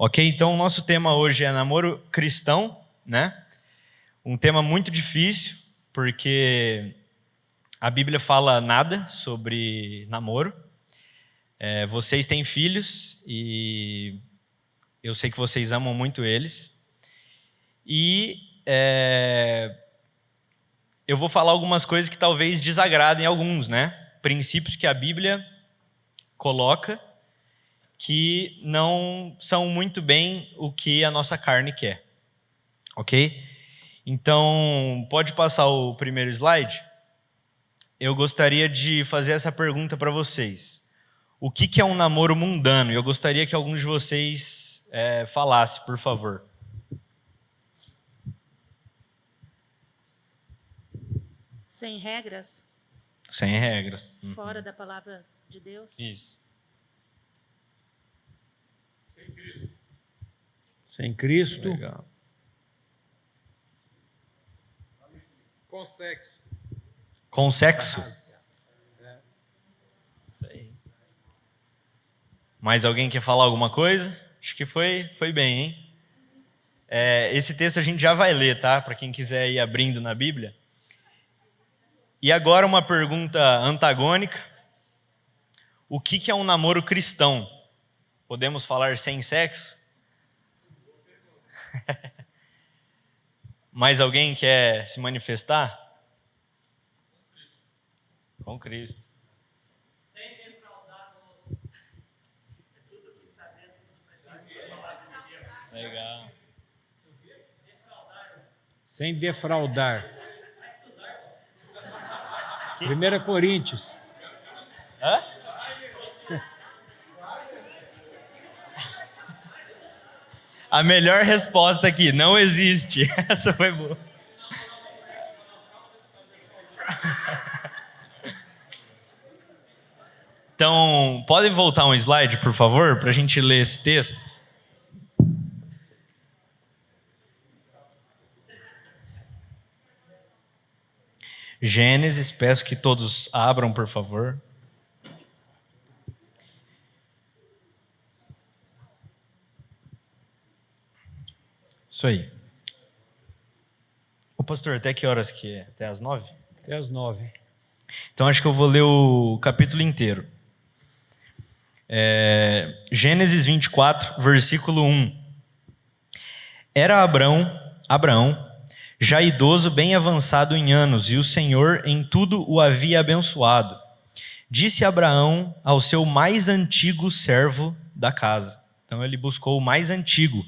Ok? Então o nosso tema hoje é namoro cristão, né? Um tema muito difícil, porque a Bíblia fala nada sobre namoro. Vocês têm filhos e eu sei que vocês amam muito eles. E eu vou falar algumas coisas que talvez desagradem alguns, né? Princípios que a Bíblia coloca que não são muito bem o que a nossa carne quer, ok? Então, pode passar o primeiro slide? Eu gostaria de fazer essa pergunta para vocês. O que é um namoro mundano? Eu gostaria que alguns de vocês falassem, por favor. Sem regras. Sem regras. Fora da palavra de Deus. Isso. Sem Cristo. Legal. Com sexo. Com sexo? Isso aí. Mais alguém quer falar alguma coisa? Acho que foi bem, hein? Esse texto a gente já vai ler, tá? Para quem quiser ir abrindo na Bíblia. E agora uma pergunta antagônica. O que é um namoro cristão? Podemos falar sem sexo? Mais alguém quer se manifestar? Com Cristo. Sem defraudar o outro. É tudo que está dentro da palavra de Deus. Legal. Sem defraudar. 1 Coríntios. Hã? A melhor resposta aqui, não existe. Essa foi boa. Então, podem voltar um slide, por favor, para a gente ler esse texto? Gênesis, peço que todos abram, por favor. Isso aí. Ô pastor, até que horas que é? Até as 9? Até as 9. Então acho que eu vou ler o capítulo inteiro. Gênesis 24, versículo 1. Era Abraão, já idoso, bem avançado em anos, e o Senhor em tudo o havia abençoado. Disse Abraão ao seu mais antigo servo da casa. Então ele buscou o mais antigo,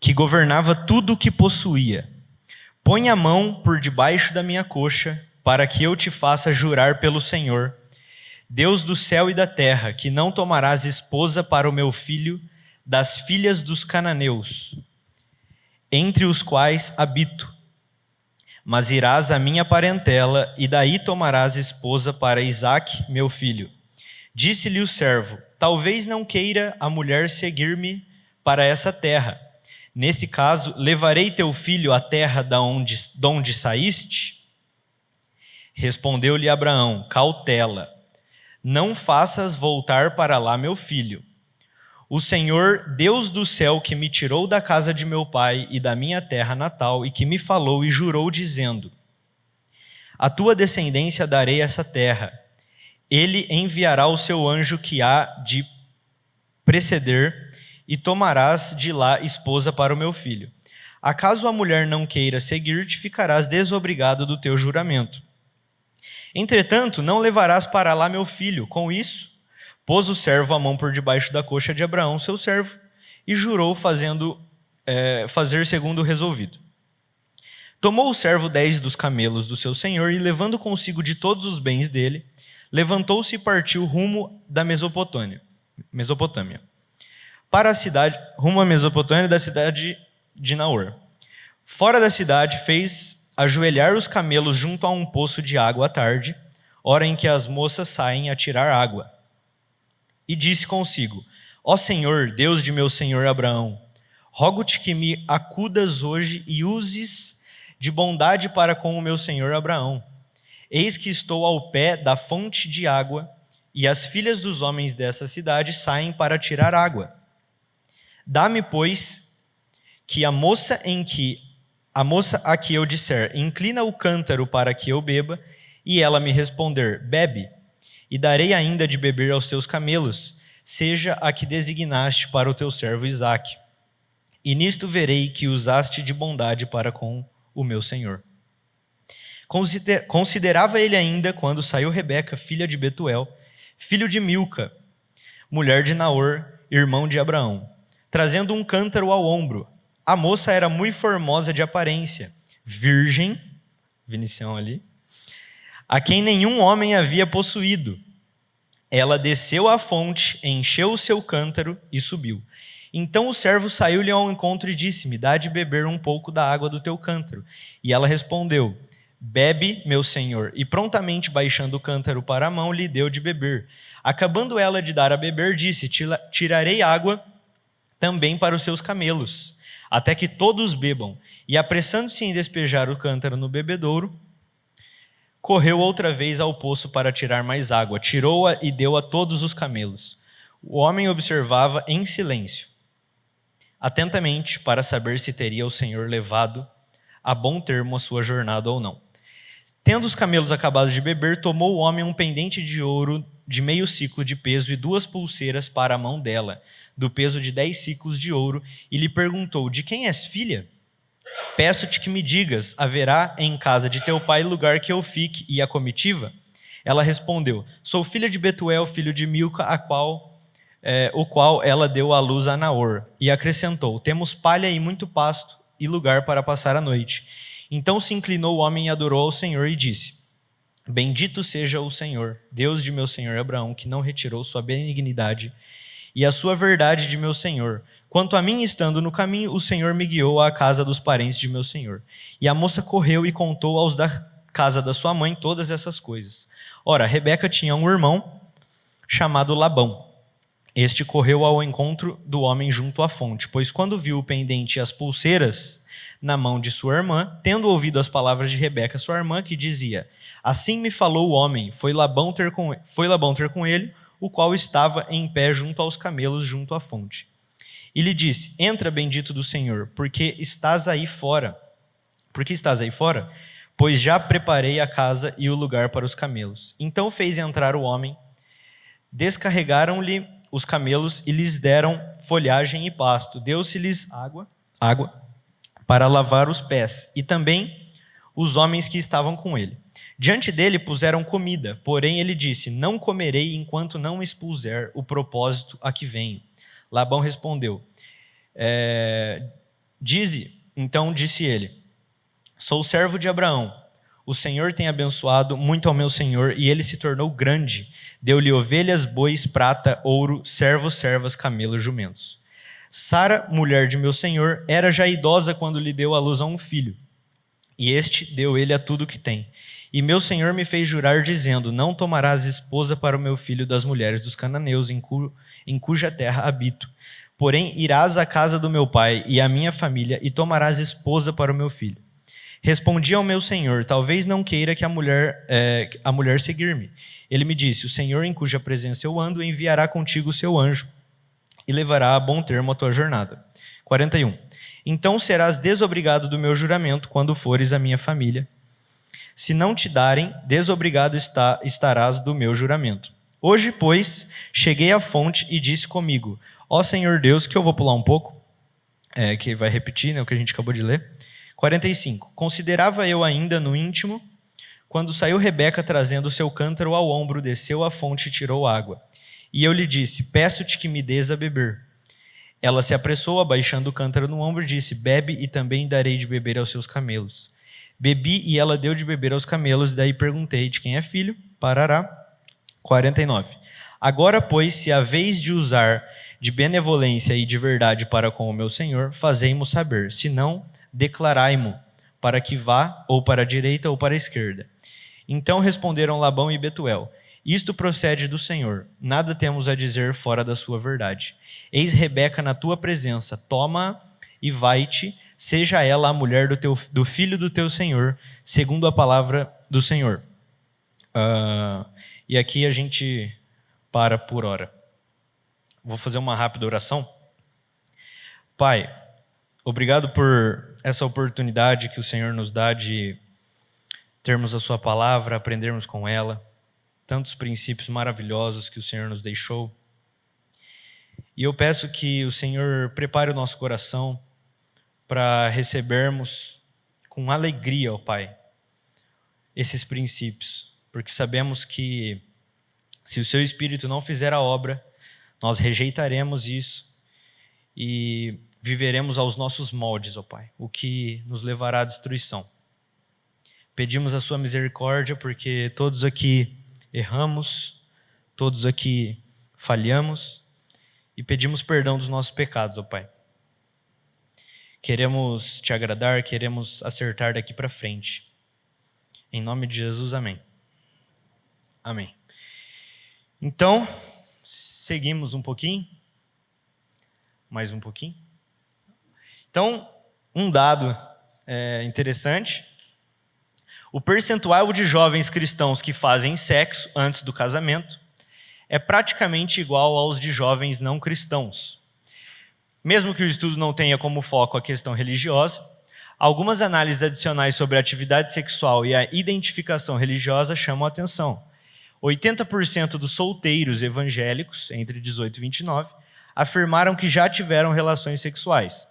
que governava tudo o que possuía. Põe a mão por debaixo da minha coxa, para que eu te faça jurar pelo Senhor, Deus do céu e da terra, que não tomarás esposa para o meu filho das filhas dos cananeus, entre os quais habito, mas irás à minha parentela, e daí tomarás esposa para Isaque, meu filho. Disse-lhe o servo: talvez não queira a mulher seguir-me para essa terra. Nesse caso, levarei teu filho à terra de onde saíste? Respondeu-lhe Abraão: cautela, não faças voltar para lá meu filho. O Senhor, Deus do céu, que me tirou da casa de meu pai e da minha terra natal, e que me falou e jurou, dizendo: a tua descendência darei essa terra. Ele enviará o seu anjo que há de preceder, e tomarás de lá esposa para o meu filho. Acaso a mulher não queira seguir-te, ficarás desobrigado do teu juramento. Entretanto, não levarás para lá meu filho. Com isso, pôs o servo a mão por debaixo da coxa de Abraão, seu servo, e jurou fazer segundo o resolvido. Tomou o servo 10 dos camelos do seu senhor, e levando consigo de todos os bens dele, levantou-se e partiu rumo da Mesopotâmia. Para a cidade, rumo à Mesopotâmia, da cidade de Naor. Fora da cidade, fez ajoelhar os camelos junto a um poço de água à tarde, hora em que as moças saem a tirar água. E disse consigo: ó Senhor, Deus de meu senhor Abraão, rogo-te que me acudas hoje e uses de bondade para com o meu senhor Abraão. Eis que estou ao pé da fonte de água, e as filhas dos homens dessa cidade saem para tirar água. Dá-me, pois, que a moça a que eu disser, inclina o cântaro para que eu beba, e ela me responder, bebe, e darei ainda de beber aos teus camelos, seja a que designaste para o teu servo Isaque. E nisto verei que usaste de bondade para com o meu senhor. Considerava ele ainda quando saiu Rebeca, filha de Betuel, filho de Milca, mulher de Naor, irmão de Abraão, trazendo um cântaro ao ombro. A moça era muito formosa de aparência, virgem, Vinicião ali, a quem nenhum homem havia possuído. Ela desceu à fonte, encheu o seu cântaro e subiu. Então o servo saiu-lhe ao encontro e disse-me, dá de beber um pouco da água do teu cântaro. E ela respondeu, bebe, meu senhor. E prontamente, baixando o cântaro para a mão, lhe deu de beber. Acabando ela de dar a beber, disse, tirarei água também para os seus camelos, até que todos bebam. E apressando-se em despejar o cântaro no bebedouro, correu outra vez ao poço para tirar mais água. Tirou-a e deu a todos os camelos. O homem observava em silêncio, atentamente, para saber se teria o Senhor levado a bom termo a sua jornada ou não. Tendo os camelos acabado de beber, tomou o homem um pendente de ouro de 0,5 siclo de peso e 2 pulseiras para a mão dela, do peso de 10 siclos de ouro, e lhe perguntou, de quem és filha? Peço-te que me digas, haverá em casa de teu pai lugar que eu fique e a comitiva? Ela respondeu, sou filha de Betuel, filho de Milca, o qual ela deu à luz a Naor. E acrescentou, temos palha e muito pasto e lugar para passar a noite. Então se inclinou o homem e adorou ao Senhor e disse, bendito seja o Senhor, Deus de meu senhor Abraão, que não retirou sua benignidade e a sua verdade de meu senhor. Quanto a mim, estando no caminho, o Senhor me guiou à casa dos parentes de meu senhor. E a moça correu e contou aos da casa da sua mãe todas essas coisas. Ora, Rebeca tinha um irmão chamado Labão. Este correu ao encontro do homem junto à fonte, pois quando viu o pendente e as pulseiras na mão de sua irmã, tendo ouvido as palavras de Rebeca, sua irmã, que dizia, assim me falou o homem, foi Labão ter com ele, o qual estava em pé junto aos camelos, junto à fonte. E lhe disse, entra, bendito do Senhor, porque estás aí fora? Pois já preparei a casa e o lugar para os camelos. Então fez entrar o homem, descarregaram-lhe os camelos e lhes deram folhagem e pasto. Deu-se-lhes água para lavar os pés, e também os homens que estavam com ele. Diante dele puseram comida, porém ele disse, não comerei enquanto não expuser o propósito a que venho. Labão respondeu, então disse ele, sou servo de Abraão, o Senhor tem abençoado muito ao meu senhor, e ele se tornou grande, deu-lhe ovelhas, bois, prata, ouro, servos, servas, camelos, jumentos. Sara, mulher de meu senhor, era já idosa quando lhe deu à luz a um filho, e este deu ele a tudo que tem. E meu senhor me fez jurar, dizendo, não tomarás esposa para o meu filho das mulheres dos cananeus, em cuja terra habito. Porém, irás à casa do meu pai e à minha família, e tomarás esposa para o meu filho. Respondi ao meu senhor, talvez não queira que a mulher seguir-me. Ele me disse, o Senhor em cuja presença eu ando, enviará contigo o seu anjo, e levará a bom termo a tua jornada. 41. Então serás desobrigado do meu juramento quando fores à minha família. Se não te darem, desobrigado estarás do meu juramento. Hoje, pois, cheguei à fonte e disse comigo, ó Senhor Deus, que eu vou pular um pouco, que vai repetir, né, o que a gente acabou de ler. 45. Considerava eu ainda no íntimo, quando saiu Rebeca trazendo o seu cântaro ao ombro, desceu à fonte e tirou água. E eu lhe disse, peço-te que me dês a beber. Ela se apressou, abaixando o cântaro no ombro, e disse, bebe e também darei de beber aos seus camelos. Bebi e ela deu de beber aos camelos, daí perguntei, de quem é filho? Parará. 49. Agora, pois, se a vez de usar de benevolência e de verdade para com o meu senhor, fazei-mo saber, se não, declarai-mo, para que vá ou para a direita ou para a esquerda. Então responderam Labão e Betuel, isto procede do Senhor, nada temos a dizer fora da sua verdade. Eis Rebeca na tua presença, toma e vai-te, seja ela a mulher do filho do teu Senhor, segundo a palavra do Senhor. E aqui a gente para por hora. Vou fazer uma rápida oração. Pai, obrigado por essa oportunidade que o Senhor nos dá de termos a sua palavra, aprendermos com ela, tantos princípios maravilhosos que o Senhor nos deixou. E eu peço que o Senhor prepare o nosso coração para recebermos com alegria, ó Pai, esses princípios, porque sabemos que se o Seu Espírito não fizer a obra, nós rejeitaremos isso e viveremos aos nossos moldes, ó Pai, o que nos levará à destruição. Pedimos a Sua misericórdia, porque todos aqui erramos, todos aqui falhamos, e pedimos perdão dos nossos pecados, ó Pai. Queremos Te agradar, queremos acertar daqui para frente. Em nome de Jesus, amém. Amém. Então, seguimos um pouquinho. Mais um pouquinho. Então, um dado interessante. O percentual de jovens cristãos que fazem sexo antes do casamento é praticamente igual aos de jovens não cristãos. Mesmo que o estudo não tenha como foco a questão religiosa, algumas análises adicionais sobre a atividade sexual e a identificação religiosa chamam a atenção. 80% dos solteiros evangélicos, entre 18 e 29, afirmaram que já tiveram relações sexuais.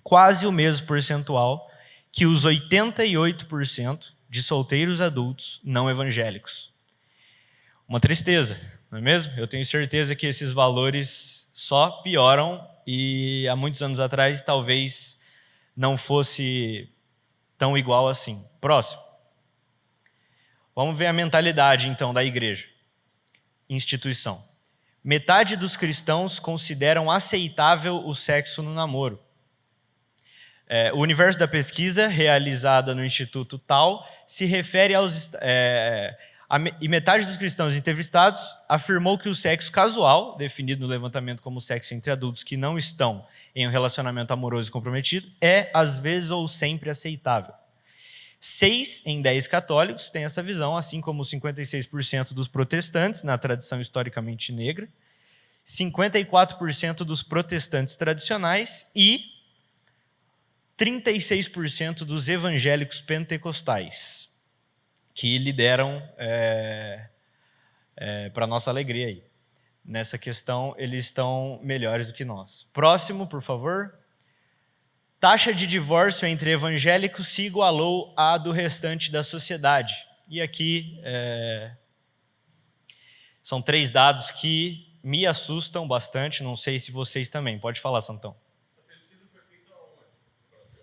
Quase o mesmo percentual que os 88% de solteiros adultos não evangélicos. Uma tristeza, não é mesmo? Eu tenho certeza que esses valores só pioram e há muitos anos atrás talvez não fosse tão igual assim. Próximo. Vamos ver a mentalidade então da igreja. Instituição. Metade dos cristãos consideram aceitável o sexo no namoro. O universo da pesquisa, realizada no Instituto Tal, se refere aos... e metade dos cristãos entrevistados afirmou que o sexo casual, definido no levantamento como sexo entre adultos que não estão em um relacionamento amoroso e comprometido, é, às vezes ou sempre, aceitável. 6 em 10 católicos têm essa visão, assim como 56% dos protestantes, na tradição historicamente negra, 54% dos protestantes tradicionais e 36% dos evangélicos pentecostais, que lideram para nossa alegria aí. Nessa questão, eles estão melhores do que nós. Próximo, por favor. Taxa de divórcio entre evangélicos se igualou à do restante da sociedade. E aqui são 3 dados que me assustam bastante, não sei se vocês também. Pode falar, Santão.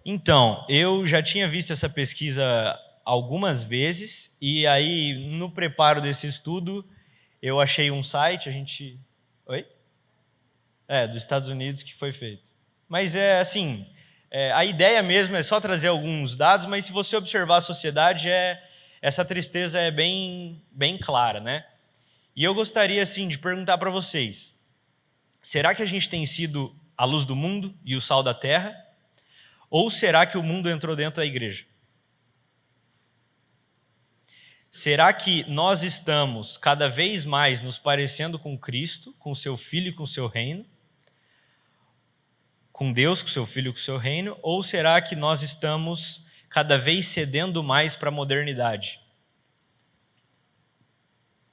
Então, eu já tinha visto essa pesquisa algumas vezes, e aí, no preparo desse estudo, eu achei um site, Oi? Dos Estados Unidos que foi feito. Mas a ideia mesmo é só trazer alguns dados, mas se você observar a sociedade, essa tristeza é bem, bem clara, né? E eu gostaria, de perguntar para vocês, será que a gente tem sido a luz do mundo e o sal da terra? Ou será que o mundo entrou dentro da igreja? Será que nós estamos cada vez mais nos parecendo com Cristo, com seu Filho e com seu reino? Com Deus, com seu Filho e com seu reino? Ou será que nós estamos cada vez cedendo mais para a modernidade?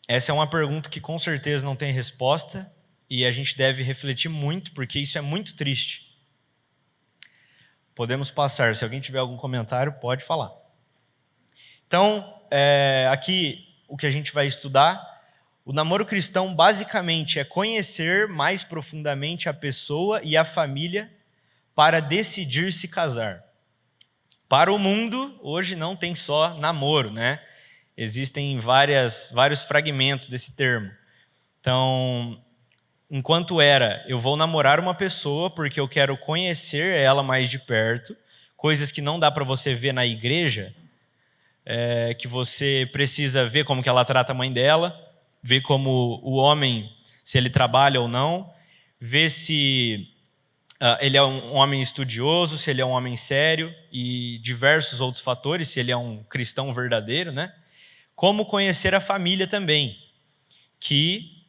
Essa é uma pergunta que com certeza não tem resposta e a gente deve refletir muito, porque isso é muito triste. Podemos passar. Se alguém tiver algum comentário, pode falar. Então, aqui o que a gente vai estudar, o namoro cristão basicamente é conhecer mais profundamente a pessoa e a família para decidir se casar. Para o mundo, hoje não tem só namoro, né? Existem vários fragmentos desse termo. Então, enquanto eu vou namorar uma pessoa porque eu quero conhecer ela mais de perto, coisas que não dá para você ver na igreja, que você precisa ver como que ela trata a mãe dela, ver como o homem, se ele trabalha ou não, ver se ele é um homem estudioso, se ele é um homem sério e diversos outros fatores, se ele é um cristão verdadeiro, né? Como conhecer a família também, que,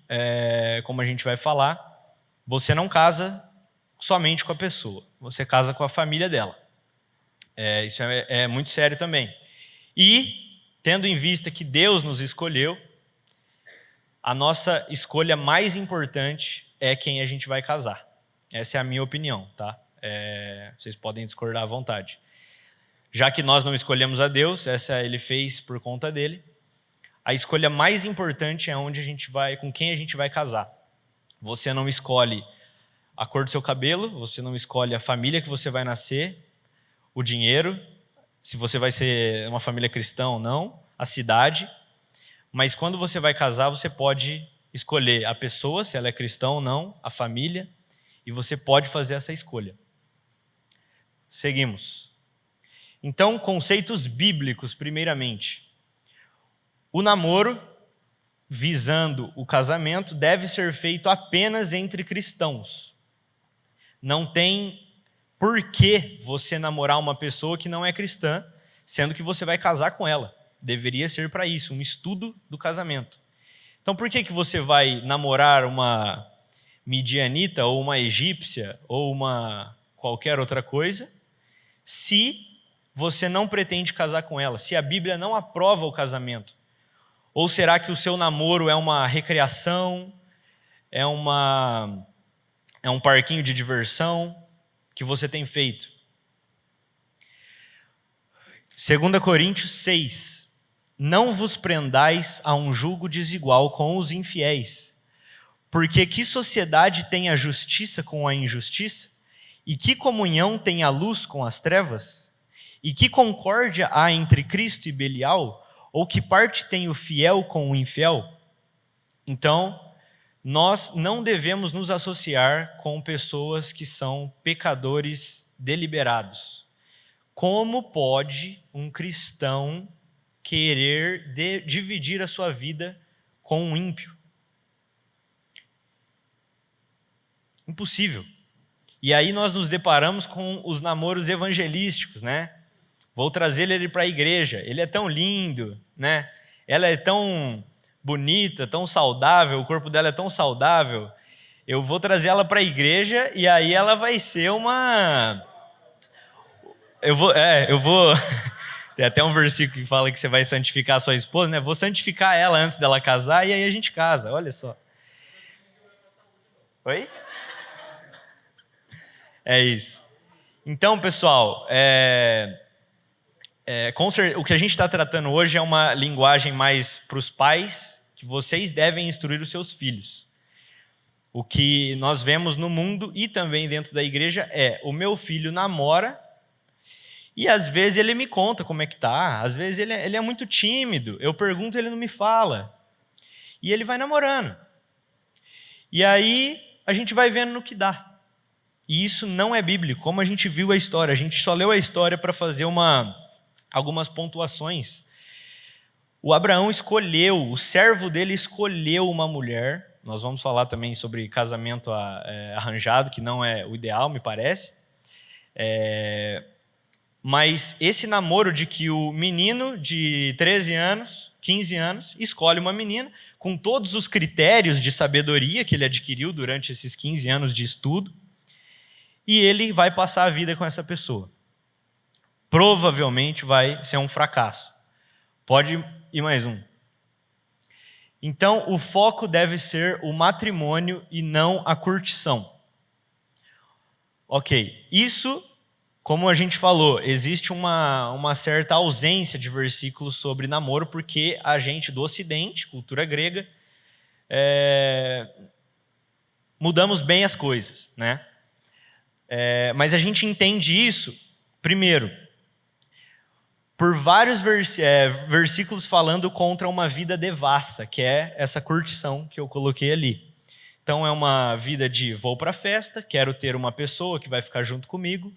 como a gente vai falar, você não casa somente com a pessoa. Você casa com a família dela. Isso é muito sério também. E, tendo em vista que Deus nos escolheu, a nossa escolha mais importante é quem a gente vai casar. Essa é a minha opinião, tá? Vocês podem discordar à vontade. Já que nós não escolhemos a Deus, essa ele fez por conta dele. A escolha mais importante é onde a gente vai, com quem a gente vai casar. Você não escolhe a cor do seu cabelo, você não escolhe a família que você vai nascer, o dinheiro, se você vai ser uma família cristã ou não, a cidade. Mas quando você vai casar, você pode escolher a pessoa, se ela é cristã ou não, a família, e você pode fazer essa escolha. Seguimos. Então, conceitos bíblicos, primeiramente. O namoro, visando o casamento, deve ser feito apenas entre cristãos. Não tem por que você namorar uma pessoa que não é cristã, sendo que você vai casar com ela. Deveria ser para isso, um estudo do casamento. Então, por que você vai namorar uma midianita, ou uma egípcia, ou uma qualquer outra coisa, se você não pretende casar com ela, se a Bíblia não aprova o casamento? Ou será que o seu namoro é uma recreação, é um parquinho de diversão que você tem feito? 2 Coríntios 6. Não vos prendais a um jugo desigual com os infiéis, porque que sociedade tem a justiça com a injustiça? E que comunhão tem a luz com as trevas? E que concórdia há entre Cristo e Belial? Ou que parte tem o fiel com o infiel? Então, nós não devemos nos associar com pessoas que são pecadores deliberados. Como pode um cristão querer dividir a sua vida com um ímpio? Impossível. E aí nós nos deparamos com os namoros evangelísticos, né? Vou trazer ele para a igreja. Ele é tão lindo, né? Ela é tão bonita, tão saudável, o corpo dela é tão saudável. Eu vou trazer ela para a igreja e aí ela vai ser uma... Eu vou... Tem até um versículo que fala que você vai santificar a sua esposa, né? Vou santificar ela antes dela casar e aí a gente casa, olha só. Oi? É isso. Então, pessoal, o que a gente está tratando hoje é uma linguagem mais para os pais, que vocês devem instruir os seus filhos. O que nós vemos no mundo e também dentro da igreja é: o meu filho namora e às vezes ele me conta como é que tá, às vezes ele é muito tímido, eu pergunto, ele não me fala. E ele vai namorando. E aí a gente vai vendo no que dá. E isso não é bíblico, como a gente viu a história. A gente só leu a história para fazer algumas pontuações. O Abraão escolheu, o servo dele escolheu uma mulher. Nós vamos falar também sobre casamento arranjado, que não é o ideal, me parece. Mas esse namoro de que o menino de 13 anos, 15 anos, escolhe uma menina com todos os critérios de sabedoria que ele adquiriu durante esses 15 anos de estudo, e ele vai passar a vida com essa pessoa. Provavelmente vai ser um fracasso. Pode ir mais um. Então, o foco deve ser o matrimônio e não a curtição. Ok, isso, como a gente falou, existe uma certa ausência de versículos sobre namoro, porque a gente do Ocidente, cultura grega, mudamos bem as coisas, né? Mas a gente entende isso, primeiro, por vários versículos falando contra uma vida devassa, que é essa curtição que eu coloquei ali. Então é uma vida de vou para a festa, quero ter uma pessoa que vai ficar junto comigo,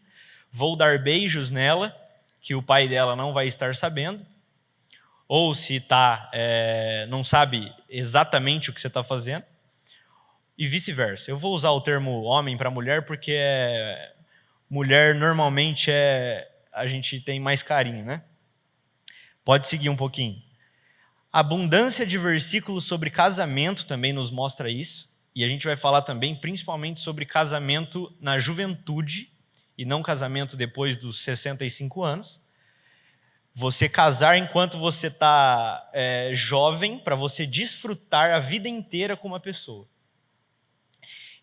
vou dar beijos nela, que o pai dela não vai estar sabendo, ou se não sabe exatamente o que você está fazendo, e vice-versa. Eu vou usar o termo homem para mulher porque mulher normalmente a gente tem mais carinho, né? Pode seguir um pouquinho. A abundância de versículos sobre casamento também nos mostra isso. E a gente vai falar também principalmente sobre casamento na juventude e não casamento depois dos 65 anos. Você casar enquanto você está jovem, para você desfrutar a vida inteira com uma pessoa.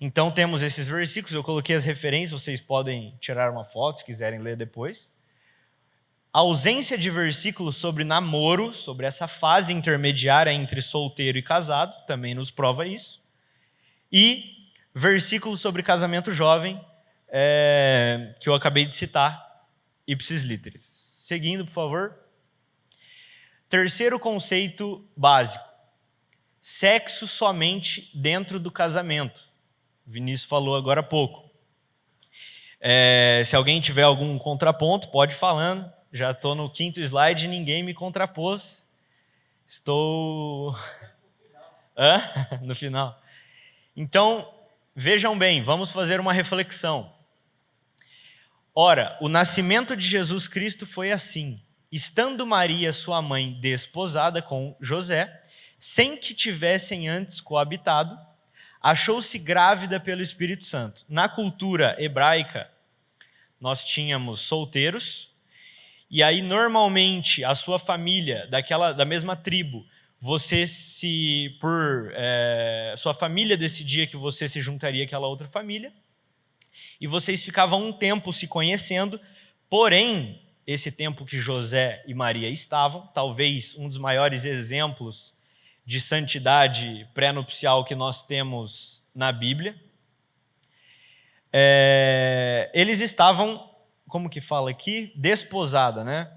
Então temos esses versículos, eu coloquei as referências, vocês podem tirar uma foto se quiserem ler depois. A ausência de versículos sobre namoro, sobre essa fase intermediária entre solteiro e casado, também nos prova isso. E versículos sobre casamento jovem, que eu acabei de citar, ipsis literis. Seguindo, por favor. Terceiro conceito básico. Sexo somente dentro do casamento. O Vinícius falou agora há pouco. Se alguém tiver algum contraponto, pode ir falando. Já estou no 5º slide e ninguém me contrapôs. Estou... No final. Então, vejam bem, vamos fazer uma reflexão. Ora, o nascimento de Jesus Cristo foi assim. Estando Maria, sua mãe, desposada com José, sem que tivessem antes coabitado, achou-se grávida pelo Espírito Santo. Na cultura hebraica, nós tínhamos solteiros, e aí normalmente a sua família, da mesma tribo, sua família decidia que você se juntaria àquela outra família, e vocês ficavam um tempo se conhecendo, porém, esse tempo que José e Maria estavam, talvez um dos maiores exemplos de santidade pré-nupcial que nós temos na Bíblia, eles estavam, como que fala aqui? Desposada, né?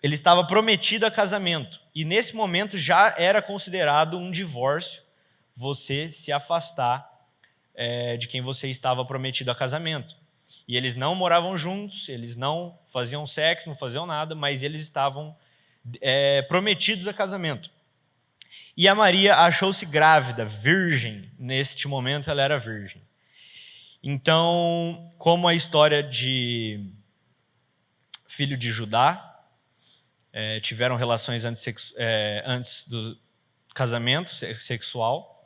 Ele estava prometido a casamento, e nesse momento já era considerado um divórcio você se afastar de quem você estava prometido a casamento. E eles não moravam juntos, eles não faziam sexo, não faziam nada, mas eles estavam prometidos a casamento. E a Maria achou-se grávida, virgem. Neste momento ela era virgem. Então, como a história de filho de Judá, tiveram relações antes do casamento sexual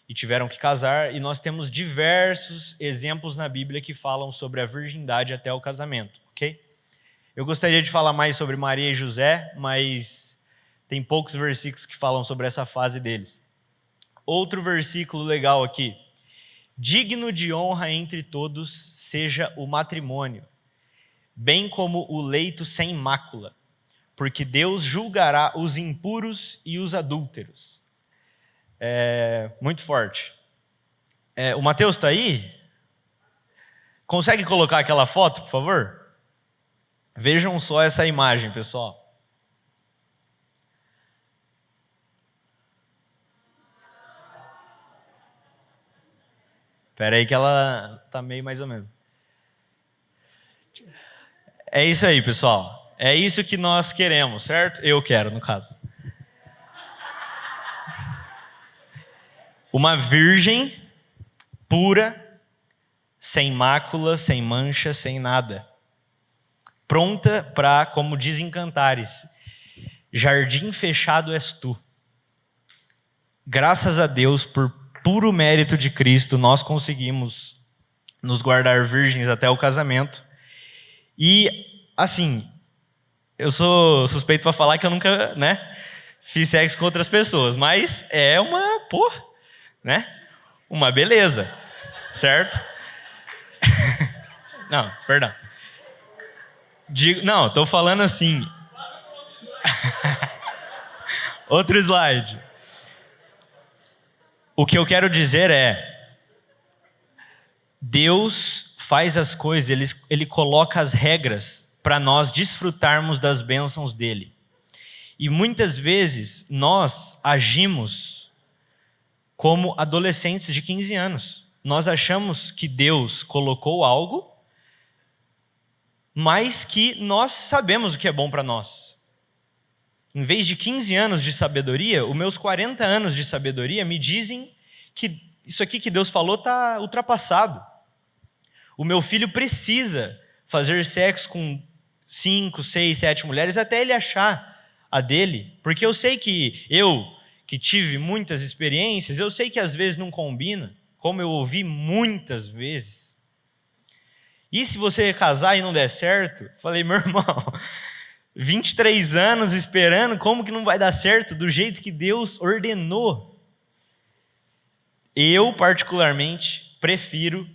e tiveram que casar, e nós temos diversos exemplos na Bíblia que falam sobre a virgindade até o casamento, ok? Eu gostaria de falar mais sobre Maria e José, mas tem poucos versículos que falam sobre essa fase deles. Outro versículo legal aqui. Digno de honra entre todos seja o matrimônio, bem como o leito sem mácula, porque Deus julgará os impuros e os adúlteros. Muito forte. O Mateus está aí? Consegue colocar aquela foto, por favor? Vejam só essa imagem, pessoal. Espera aí que ela está meio mais ou menos. É isso aí, pessoal. É isso que nós queremos, certo? Eu quero, no caso. Uma virgem pura, sem mácula, sem mancha, sem nada. Pronta para, como dizem Cantares, jardim fechado és tu. Graças a Deus, por puro mérito de Cristo, nós conseguimos nos guardar virgens até o casamento. E, assim, eu sou suspeito para falar que eu nunca, fiz sexo com outras pessoas, mas é uma beleza, certo? Não, perdão. Não, estou falando assim. Outro slide. O que eu quero dizer Deus faz as coisas, Ele coloca as regras para nós desfrutarmos das bênçãos dEle. E muitas vezes nós agimos como adolescentes de 15 anos. Nós achamos que Deus colocou algo, mas que nós sabemos o que é bom para nós. Em vez de 15 anos de sabedoria, os meus 40 anos de sabedoria me dizem que isso aqui que Deus falou está ultrapassado. O meu filho precisa fazer sexo com 5, 6, 7 mulheres até ele achar a dele. Porque eu sei que tive muitas experiências, eu sei que às vezes não combina como eu ouvi muitas vezes. E se você casar e não der certo? Falei, meu irmão, 23 anos esperando, como que não vai dar certo do jeito que Deus ordenou? Eu, particularmente, prefiro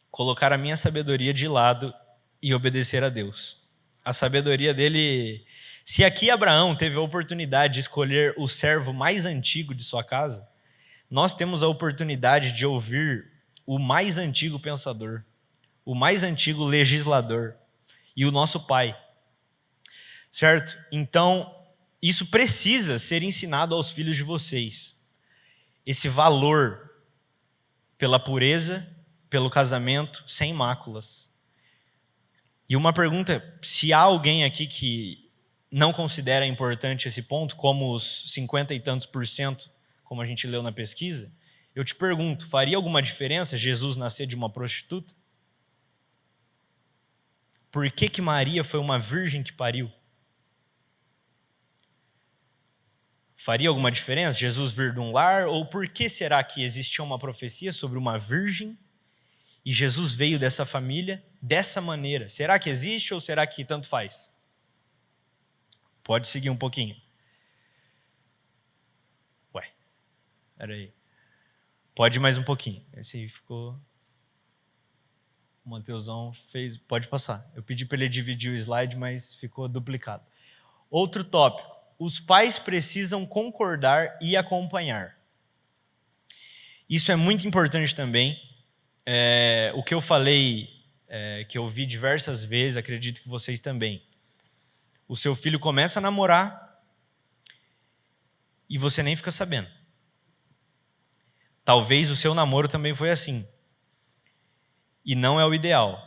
colocar a minha sabedoria de lado e obedecer a Deus. A sabedoria dele... Se aqui Abraão teve a oportunidade de escolher o servo mais antigo de sua casa, nós temos a oportunidade de ouvir o mais antigo pensador, o mais antigo legislador e o nosso pai. Certo? Então, isso precisa ser ensinado aos filhos de vocês. Esse valor pela pureza, pelo casamento sem máculas. E uma pergunta, se há alguém aqui que não considera importante esse ponto, como os 50 e tantos %, como a gente leu na pesquisa, eu te pergunto, faria alguma diferença Jesus nascer de uma prostituta? Por que Maria foi uma virgem que pariu? Faria alguma diferença Jesus vir de um lar? Ou por que será que existia uma profecia sobre uma virgem e Jesus veio dessa família dessa maneira? Será que existe ou será que tanto faz? Pode seguir um pouquinho. Ué, peraí. Pode ir mais um pouquinho. Esse aí ficou... O Mateusão fez... Pode passar. Eu pedi para ele dividir o slide, mas ficou duplicado. Outro tópico. Os pais precisam concordar e acompanhar. Isso é muito importante também. O que eu falei, que eu vi diversas vezes, acredito que vocês também. O seu filho começa a namorar e você nem fica sabendo. Talvez o seu namoro também foi assim. E não é o ideal.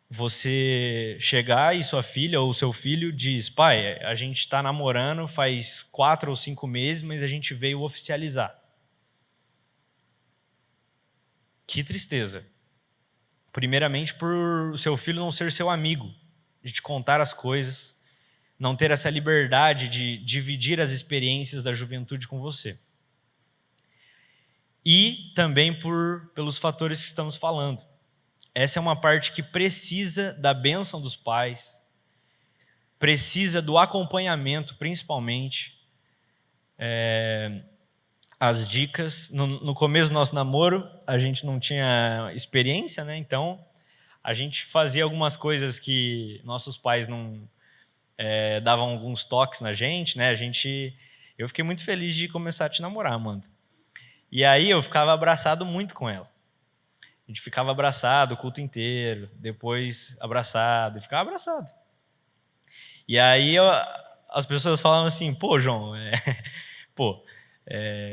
Você chegar e sua filha ou seu filho diz, pai, a gente está namorando faz 4 ou 5 meses, mas a gente veio oficializar. Que tristeza. Primeiramente por o seu filho não ser seu amigo, de te contar as coisas, não ter essa liberdade de dividir as experiências da juventude com você. E também pelos fatores que estamos falando. Essa é uma parte que precisa da bênção dos pais, precisa do acompanhamento, principalmente. As dicas. No começo do nosso namoro, a gente não tinha experiência, né? Então, a gente fazia algumas coisas que nossos pais não davam alguns toques na gente, né? Eu fiquei muito feliz de começar a te namorar, Amanda. E aí eu ficava abraçado muito com ela. A gente ficava abraçado o culto inteiro, depois abraçado, e ficava abraçado. E aí as pessoas falavam assim, pô, João,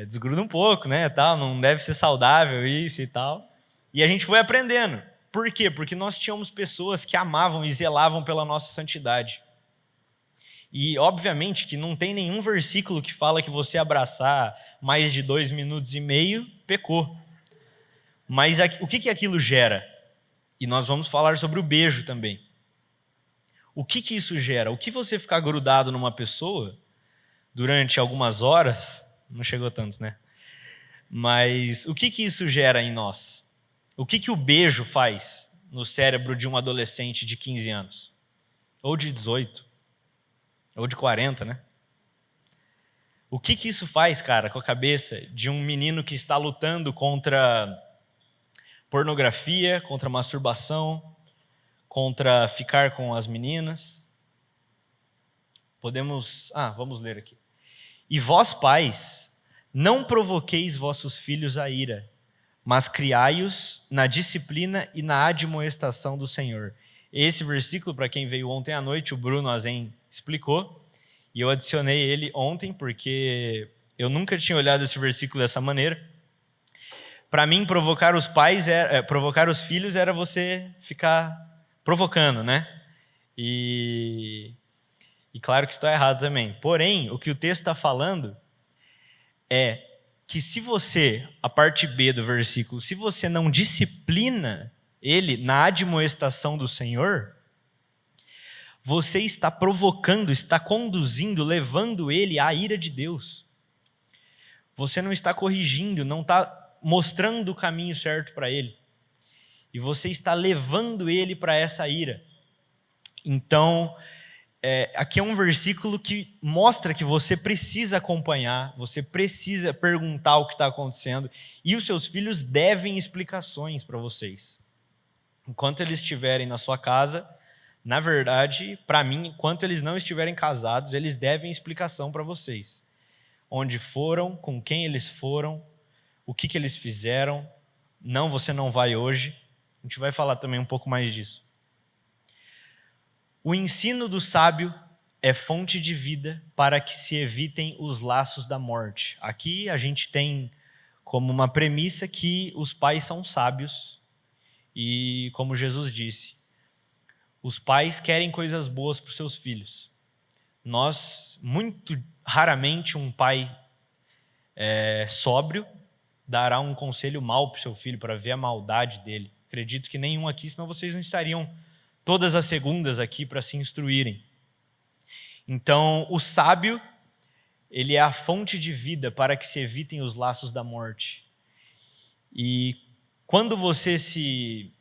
desgruda um pouco, né, tal, não deve ser saudável isso e tal. E a gente foi aprendendo. Por quê? Porque nós tínhamos pessoas que amavam e zelavam pela nossa santidade. E, obviamente, que não tem nenhum versículo que fala que você abraçar mais de 2 minutos e meio, pecou. Mas o que aquilo gera? E nós vamos falar sobre o beijo também. O que isso gera? O que você ficar grudado numa pessoa durante algumas horas, não chegou tanto, né? Mas o que isso gera em nós? O que o beijo faz no cérebro de um adolescente de 15 anos? Ou de 18? Ou de 40, né? O que isso faz, cara, com a cabeça de um menino que está lutando contra pornografia, contra masturbação, contra ficar com as meninas? Vamos ler aqui. E vós, pais, não provoqueis vossos filhos a ira, mas criai-os na disciplina e na admoestação do Senhor. Esse versículo, para quem veio ontem à noite, o Bruno Azen explicou, e eu adicionei ele ontem, porque eu nunca tinha olhado esse versículo dessa maneira. Para mim, provocar os filhos era você ficar provocando, né? E claro que isso está errado também. Porém, o que o texto está falando é que se você, a parte B do versículo, se você não disciplina ele na admoestação do Senhor, você está provocando, está conduzindo, levando ele à ira de Deus. Você não está corrigindo, não está mostrando o caminho certo para ele. E você está levando ele para essa ira. Então, aqui é um versículo que mostra que você precisa acompanhar, você precisa perguntar o que está acontecendo, e os seus filhos devem explicações para vocês. Enquanto eles estiverem na sua casa, na verdade, para mim, enquanto eles não estiverem casados, eles devem explicação para vocês. Onde foram, com quem eles foram, o que eles fizeram. Não, você não vai hoje. A gente vai falar também um pouco mais disso. O ensino do sábio é fonte de vida para que se evitem os laços da morte. Aqui a gente tem como uma premissa que os pais são sábios e, como Jesus disse, os pais querem coisas boas para os seus filhos. Nós, muito raramente, um pai sóbrio dará um conselho mau para o seu filho, para ver a maldade dele. Acredito que nenhum aqui, senão vocês não estariam todas as segundas aqui para se instruírem. Então, o sábio, ele é a fonte de vida para que se evitem os laços da morte. E quando você se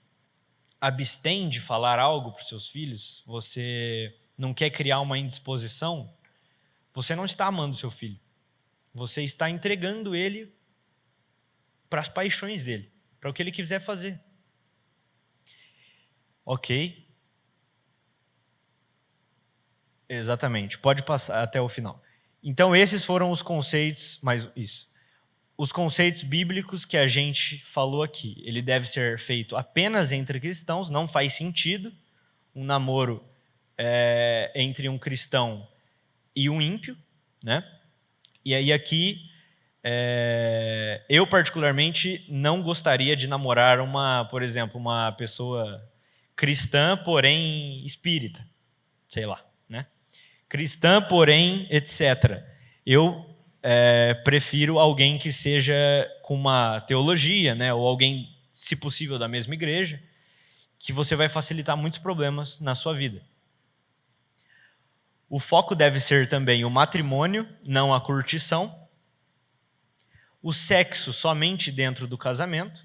abstém de falar algo para os seus filhos, você não quer criar uma indisposição, você não está amando seu filho. Você está entregando ele para as paixões dele, para o que ele quiser fazer. Ok? Exatamente, pode passar até o final. Então esses foram os conceitos, os conceitos bíblicos que a gente falou aqui. Ele deve ser feito apenas entre cristãos, não faz sentido um namoro entre um cristão e um ímpio, né? E aí aqui, eu particularmente não gostaria de namorar por exemplo, uma pessoa cristã, porém espírita, sei lá, né? Cristã, porém, etc. Eu prefiro alguém que seja com uma teologia, né? Ou alguém, se possível, da mesma igreja, que você vai facilitar muitos problemas na sua vida. O foco deve ser também o matrimônio, não a curtição. O sexo somente dentro do casamento.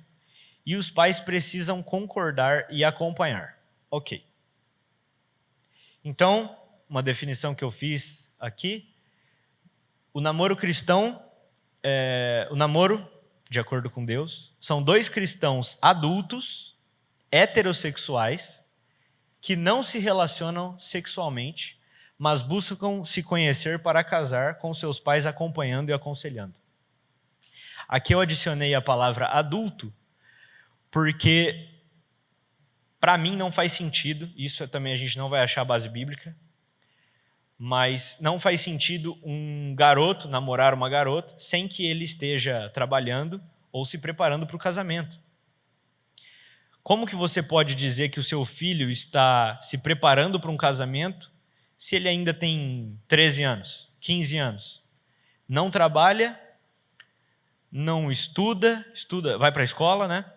E os pais precisam concordar e acompanhar. Ok. Então, uma definição que eu fiz aqui. O namoro cristão, o namoro, de acordo com Deus, são dois cristãos adultos, heterossexuais, que não se relacionam sexualmente, mas buscam se conhecer para casar, com seus pais acompanhando e aconselhando. Aqui eu adicionei a palavra adulto, porque para mim não faz sentido, isso também a gente não vai achar base bíblica, mas não faz sentido um garoto namorar uma garota sem que ele esteja trabalhando ou se preparando para o casamento. Como que você pode dizer que o seu filho está se preparando para um casamento se ele ainda tem 13 anos, 15 anos? Não trabalha, não estuda, vai para a escola, né?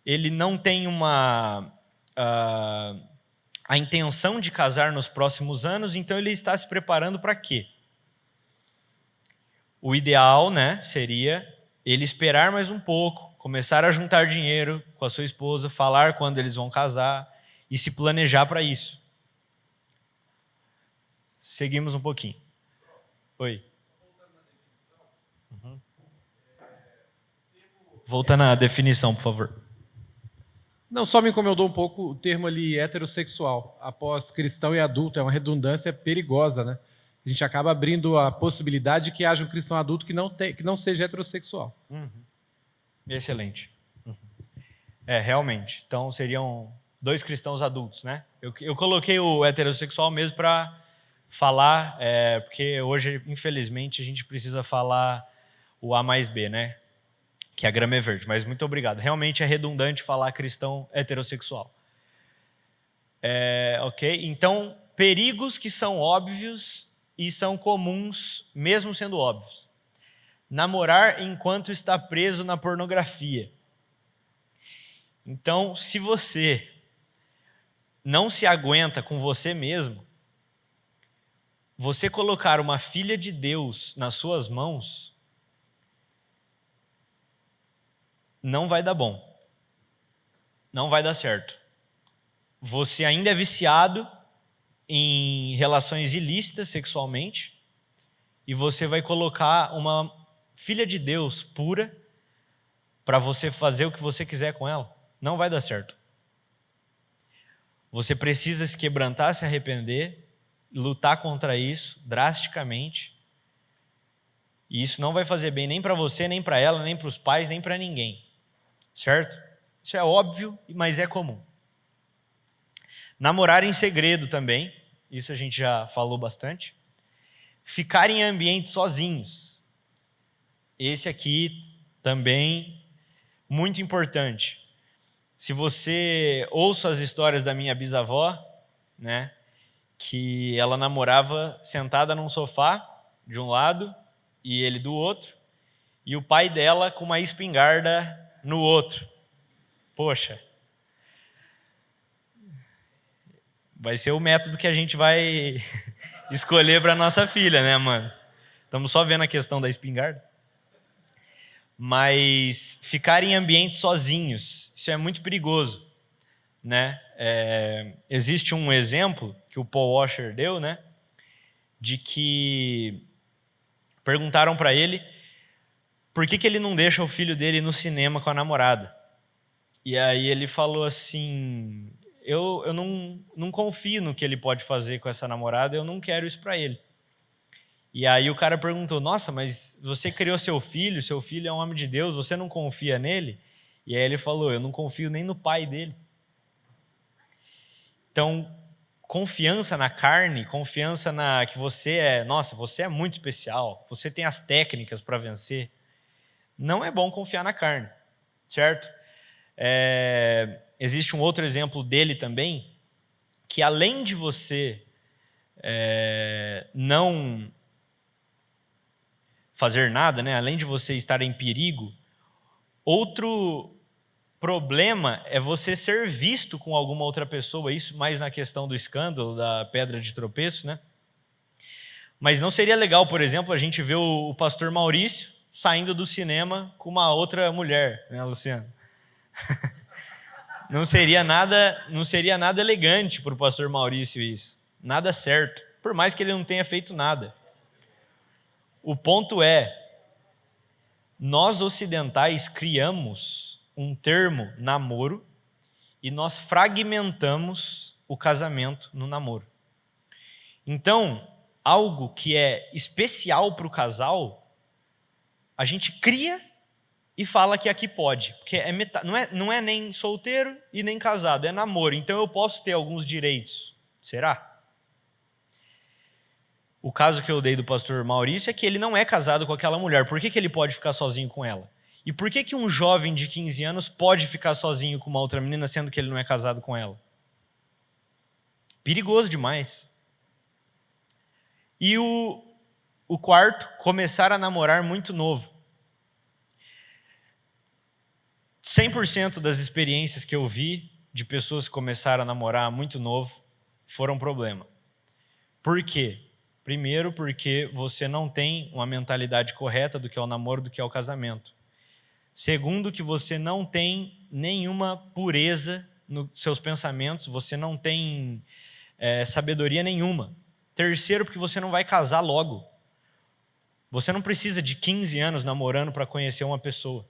Ele não tem a intenção de casar nos próximos anos, então ele está se preparando para quê? O ideal, né, seria ele esperar mais um pouco, começar a juntar dinheiro com a sua esposa, falar quando eles vão casar e se planejar para isso. Seguimos um pouquinho. Oi. Uhum. Volta na definição, por favor. Não, só me incomodou um pouco o termo ali heterossexual, após cristão e adulto, é uma redundância perigosa, né? A gente acaba abrindo a possibilidade de que haja um cristão adulto que não seja heterossexual. Uhum. Excelente. Uhum. Realmente. Então seriam dois cristãos adultos, né? Eu coloquei o heterossexual mesmo para falar, porque hoje, infelizmente, a gente precisa falar o A mais B, né? Que a grama é verde, mas muito obrigado. Realmente é redundante falar cristão heterossexual. Ok? Então, perigos que são óbvios e são comuns, mesmo sendo óbvios. Namorar enquanto está preso na pornografia. Então, se você não se aguenta com você mesmo, você colocar uma filha de Deus nas suas mãos não vai dar bom. Não vai dar certo. Você ainda é viciado em relações ilícitas sexualmente e você vai colocar uma filha de Deus pura para você fazer o que você quiser com ela. Não vai dar certo. Você precisa se quebrantar, se arrepender, lutar contra isso drasticamente. E isso não vai fazer bem nem para você, nem para ela, nem para os pais, nem para ninguém. Certo? Isso é óbvio, mas é comum. Namorar em segredo também, isso a gente já falou bastante. Ficar em ambientes sozinhos. Esse aqui também muito importante. Se você ouça as histórias da minha bisavó, né, que ela namorava sentada num sofá de um lado e ele do outro, e o pai dela com uma espingarda no outro. Poxa, vai ser o método que a gente vai escolher para nossa filha, né, mano? Estamos só vendo a questão da espingarda. Mas ficar em ambientes sozinhos, isso é muito perigoso, né? Existe um exemplo que o Paul Washer deu, né? De que perguntaram para ele por que ele não deixa o filho dele ir no cinema com a namorada. E aí ele falou assim, eu não confio no que ele pode fazer com essa namorada, eu não quero isso para ele. E aí o cara perguntou, nossa, mas você criou seu filho é um homem de Deus, você não confia nele? E aí ele falou, eu não confio nem no pai dele. Então, confiança na carne, confiança na que você é muito especial, você tem as técnicas para vencer. Não é bom confiar na carne, certo? Existe um outro exemplo dele também, que além de você não fazer nada, né? Além de você estar em perigo, outro problema é você ser visto com alguma outra pessoa, isso mais na questão do escândalo, da pedra de tropeço, né? Mas não seria legal, por exemplo, a gente ver o pastor Maurício saindo do cinema com uma outra mulher, né, Luciano? Não seria nada elegante para o pastor Maurício isso, nada certo, por mais que ele não tenha feito nada. O ponto é, nós ocidentais criamos um termo namoro e nós fragmentamos o casamento no namoro. Então, algo que é especial para o casal, a gente cria e fala que aqui pode, porque não é nem solteiro e nem casado, é namoro, então eu posso ter alguns direitos. Será? O caso que eu dei do pastor Maurício é que ele não é casado com aquela mulher. Por que ele pode ficar sozinho com ela? E por que um jovem de 15 anos pode ficar sozinho com uma outra menina, sendo que ele não é casado com ela? Perigoso demais. E o quarto, começar a namorar muito novo. 100% das experiências que eu vi de pessoas que começaram a namorar muito novo foram problema. Por quê? Primeiro, porque você não tem uma mentalidade correta do que é o namoro, do que é o casamento. Segundo, que você não tem nenhuma pureza nos seus pensamentos, você não tem sabedoria nenhuma. Terceiro, porque você não vai casar logo. Você não precisa de 15 anos namorando para conhecer uma pessoa.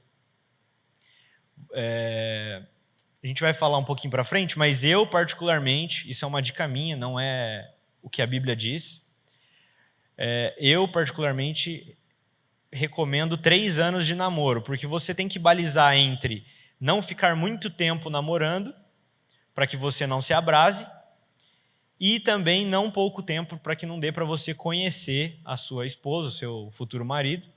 A gente vai falar um pouquinho para frente, mas eu particularmente, isso é uma dica minha, não é o que a Bíblia diz, eu particularmente recomendo 3 anos de namoro, porque você tem que balizar entre não ficar muito tempo namorando, para que você não se abrase, e também não pouco tempo para que não dê para você conhecer a sua esposa, o seu futuro marido,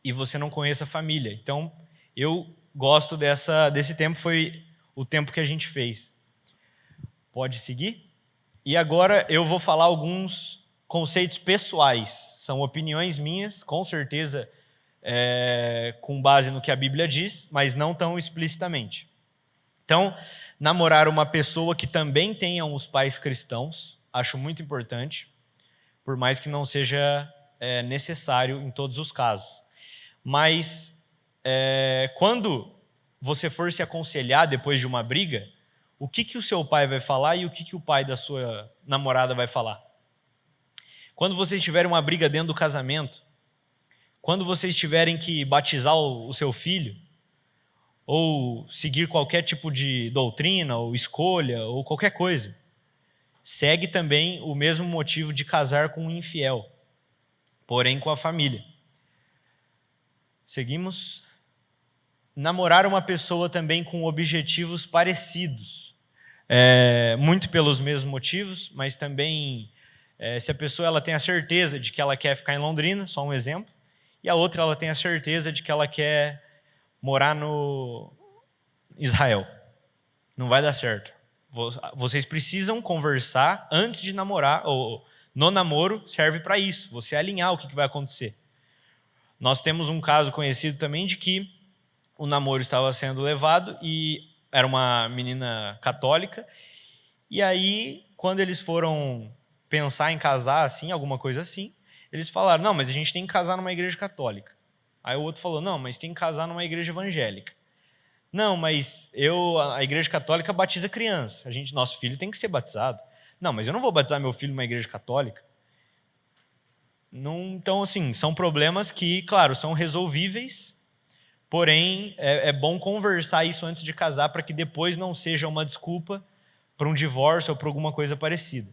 e você não conheça a família. Então, eu gosto desse tempo, foi o tempo que a gente fez. Pode seguir? E agora eu vou falar alguns conceitos pessoais, são opiniões minhas, com certeza com base no que a Bíblia diz, mas não tão explicitamente. Então, namorar uma pessoa que também tenha os pais cristãos, acho muito importante, por mais que não seja necessário em todos os casos. Mas quando você for se aconselhar depois de uma briga, o que o seu pai vai falar e o que o pai da sua namorada vai falar? Quando vocês tiverem uma briga dentro do casamento, quando vocês tiverem que batizar o seu filho, ou seguir qualquer tipo de doutrina, ou escolha, ou qualquer coisa, segue também o mesmo motivo de casar com um infiel, porém com a família. Seguimos. Namorar uma pessoa também com objetivos parecidos, muito pelos mesmos motivos, mas também se a pessoa ela tem a certeza de que ela quer ficar em Londrina, só um exemplo, e a outra ela tem a certeza de que ela quer morar no Israel. Não vai dar certo. Vocês precisam conversar antes de namorar, ou no namoro serve para isso, você alinhar o que vai acontecer. Nós temos um caso conhecido também de que o namoro estava sendo levado e era uma menina católica, e aí quando eles foram pensar em casar assim, alguma coisa assim, eles falaram, não, mas a gente tem que casar numa igreja católica. Aí o outro falou, não, mas tem que casar numa igreja evangélica. Não, mas a igreja católica batiza criança, nosso filho tem que ser batizado. Não, mas eu não vou batizar meu filho numa igreja católica. Não, então, assim, são problemas que, claro, são resolvíveis, porém, é bom conversar isso antes de casar para que depois não seja uma desculpa para um divórcio ou para alguma coisa parecida.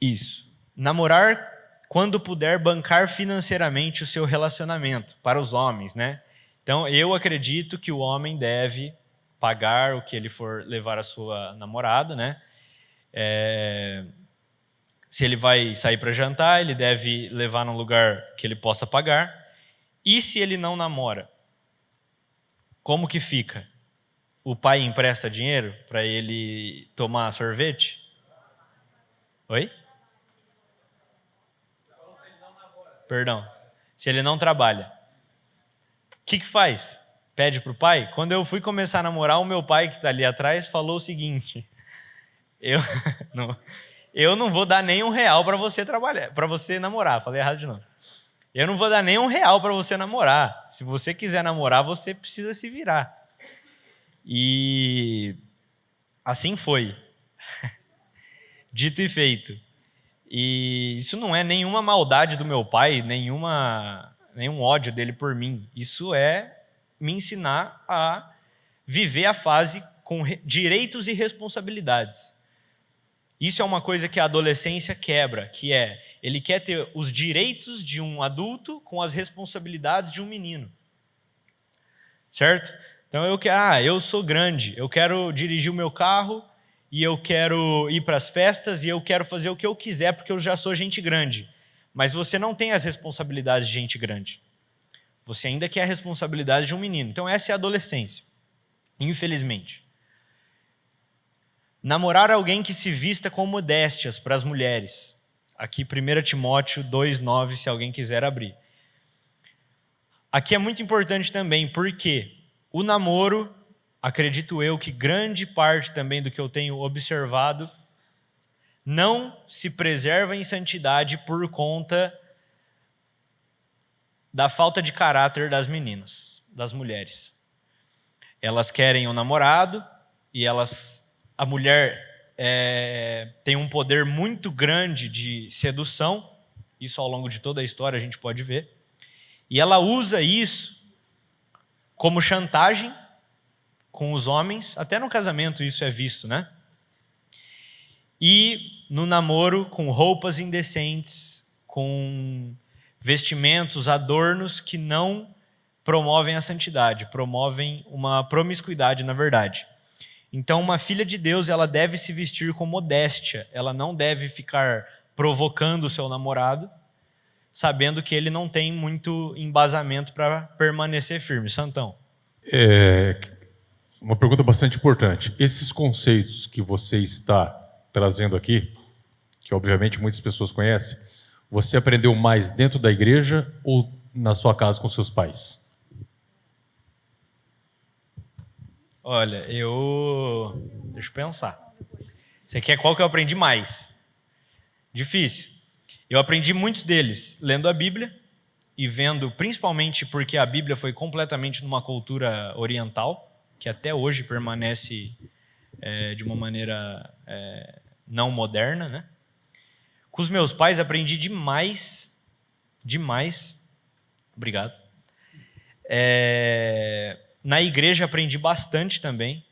Isso. Namorar quando puder bancar financeiramente o seu relacionamento, para os homens, né? Então, eu acredito que o homem deve pagar o que ele for levar a sua namorada, né? Se ele vai sair para jantar, ele deve levar num lugar que ele possa pagar. E se ele não namora, como que fica? O pai empresta dinheiro para ele tomar sorvete? Oi? Perdão. Se ele não trabalha. O que faz? Pede para o pai? Quando eu fui começar a namorar, o meu pai, que está ali atrás, falou o seguinte: eu não vou dar nem R$1 para você trabalhar, para você namorar. Falei errado de novo. Eu não vou dar nem R$1 para você namorar. Se você quiser namorar, você precisa se virar. E assim foi. Dito e feito. E isso não é nenhuma maldade do meu pai, nenhum ódio dele por mim. Isso é me ensinar a viver a fase com direitos e responsabilidades. Isso é uma coisa que a adolescência quebra, que ele quer ter os direitos de um adulto com as responsabilidades de um menino. Certo? Então eu sou grande, eu quero dirigir o meu carro e eu quero ir para as festas e eu quero fazer o que eu quiser porque eu já sou gente grande. Mas você não tem as responsabilidades de gente grande. Você ainda quer a responsabilidade de um menino. Então essa é a adolescência, infelizmente. Namorar alguém que se vista com modéstias para as mulheres. Aqui 1 Timóteo 2,9, se alguém quiser abrir. Aqui é muito importante também, porque o namoro, acredito eu que grande parte também do que eu tenho observado, não se preserva em santidade por conta da falta de caráter das meninas, das mulheres. Elas querem um namorado e a mulher tem um poder muito grande de sedução, isso ao longo de toda a história a gente pode ver, e ela usa isso como chantagem com os homens, até no casamento isso é visto, né? E no namoro com roupas indecentes, com vestimentos, adornos que não promovem a santidade, promovem uma promiscuidade, na verdade. Então, uma filha de Deus, ela deve se vestir com modéstia, ela não deve ficar provocando o seu namorado, sabendo que ele não tem muito embasamento para permanecer firme. Santão. Uma pergunta bastante importante. Esses conceitos que você está trazendo aqui, que obviamente muitas pessoas conhecem, você aprendeu mais dentro da igreja ou na sua casa com seus pais? Olha, deixa eu pensar. Você quer qual que eu aprendi mais? Difícil. Eu aprendi muitos deles lendo a Bíblia e vendo, principalmente porque a Bíblia foi completamente numa cultura oriental, que até hoje permanece de uma maneira não moderna, né? Com os meus pais aprendi demais, obrigado. Na igreja aprendi bastante também,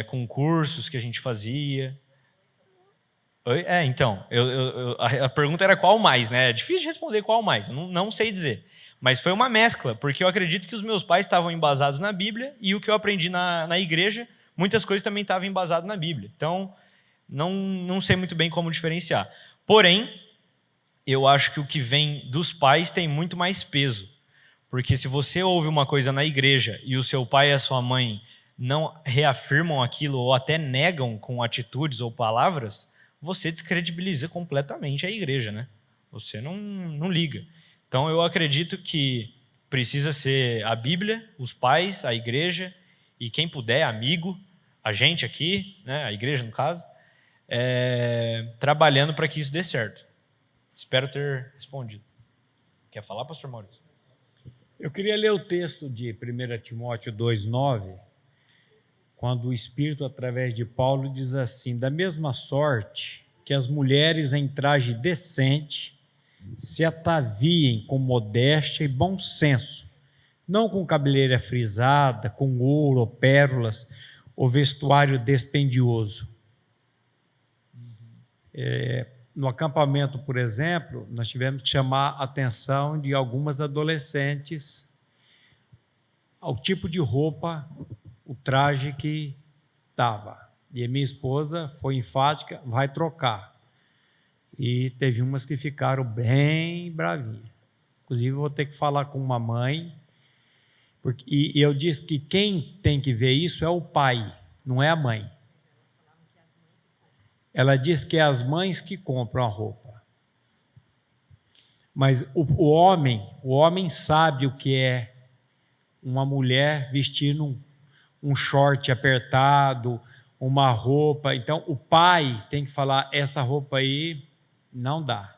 com cursos que a gente fazia. Oi? Então, a pergunta era qual mais, né? É difícil de responder qual mais, eu não sei dizer. Mas foi uma mescla, porque eu acredito que os meus pais estavam embasados na Bíblia e o que eu aprendi na igreja, muitas coisas também estavam embasadas na Bíblia. Então, não sei muito bem como diferenciar. Porém, eu acho que o que vem dos pais tem muito mais peso. Porque se você ouve uma coisa na igreja e o seu pai e a sua mãe não reafirmam aquilo ou até negam com atitudes ou palavras, você descredibiliza completamente a igreja, né? Você não liga. Então, eu acredito que precisa ser a Bíblia, os pais, a igreja e quem puder, amigo, a gente aqui, né, a igreja no caso, trabalhando para que isso dê certo. Espero ter respondido. Quer falar, pastor Maurício? Eu queria ler o texto de 1 Timóteo 2,9, quando o Espírito, através de Paulo, diz assim: da mesma sorte que as mulheres em traje decente se ataviem com modéstia e bom senso, não com cabeleira frisada, com ouro ou pérolas, ou vestuário dispendioso. No acampamento, por exemplo, nós tivemos que chamar a atenção de algumas adolescentes ao tipo de roupa, o traje que estava. E a minha esposa foi enfática, vai trocar. E teve umas que ficaram bem bravinhas. Inclusive, vou ter que falar com uma mãe, e eu disse que quem tem que ver isso é o pai, não é a mãe. Ela diz que é as mães que compram a roupa. Mas o homem sabe o que é uma mulher vestindo um short apertado, uma roupa. Então, o pai tem que falar: essa roupa aí não dá.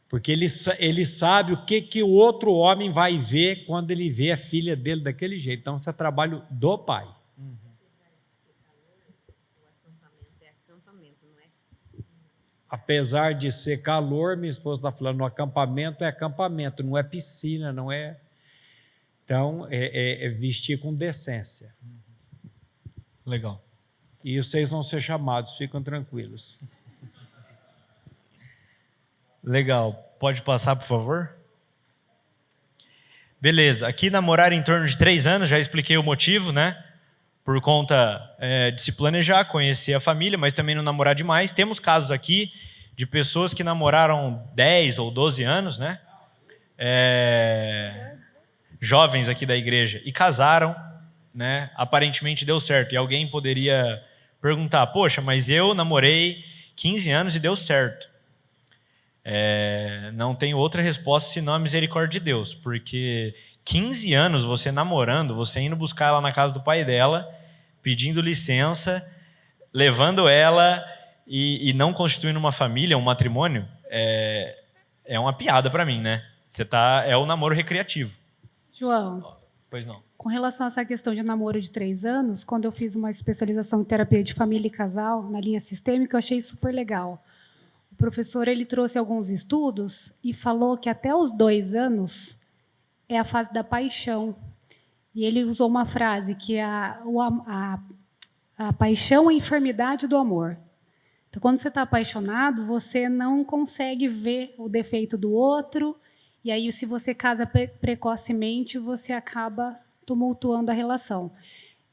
Porque ele sabe o que o outro homem vai ver quando ele vê a filha dele daquele jeito. Então, isso é trabalho do pai. Apesar de ser calor, minha esposa está falando, no acampamento é acampamento, não é piscina, não é... Então, é vestir com decência. Legal. E vocês vão ser chamados, ficam tranquilos. Legal. Pode passar, por favor? Beleza. Aqui namorar em torno de 3 anos, já expliquei o motivo, né? Por conta de se planejar, conhecer a família, mas também não namorar demais. Temos casos aqui de pessoas que namoraram 10 ou 12 anos, né? Jovens aqui da igreja, e casaram, né? Aparentemente deu certo. E alguém poderia perguntar: poxa, mas eu namorei 15 anos e deu certo. Não tenho outra resposta senão a misericórdia de Deus, porque 15 anos você namorando, você indo buscar ela na casa do pai dela, pedindo licença, levando ela e não constituindo uma família, um matrimônio, é uma piada para mim, né? É o namoro recreativo. João, Pois não. com relação a essa questão de namoro de 3 anos, quando eu fiz uma especialização em terapia de família e casal, na linha sistêmica, eu achei super legal. O professor ele trouxe alguns estudos e falou que até os 2 anos é a fase da paixão. E ele usou uma frase que a paixão é a enfermidade do amor. Então, quando você está apaixonado, você não consegue ver o defeito do outro, e aí, se você casa precocemente, você acaba tumultuando a relação.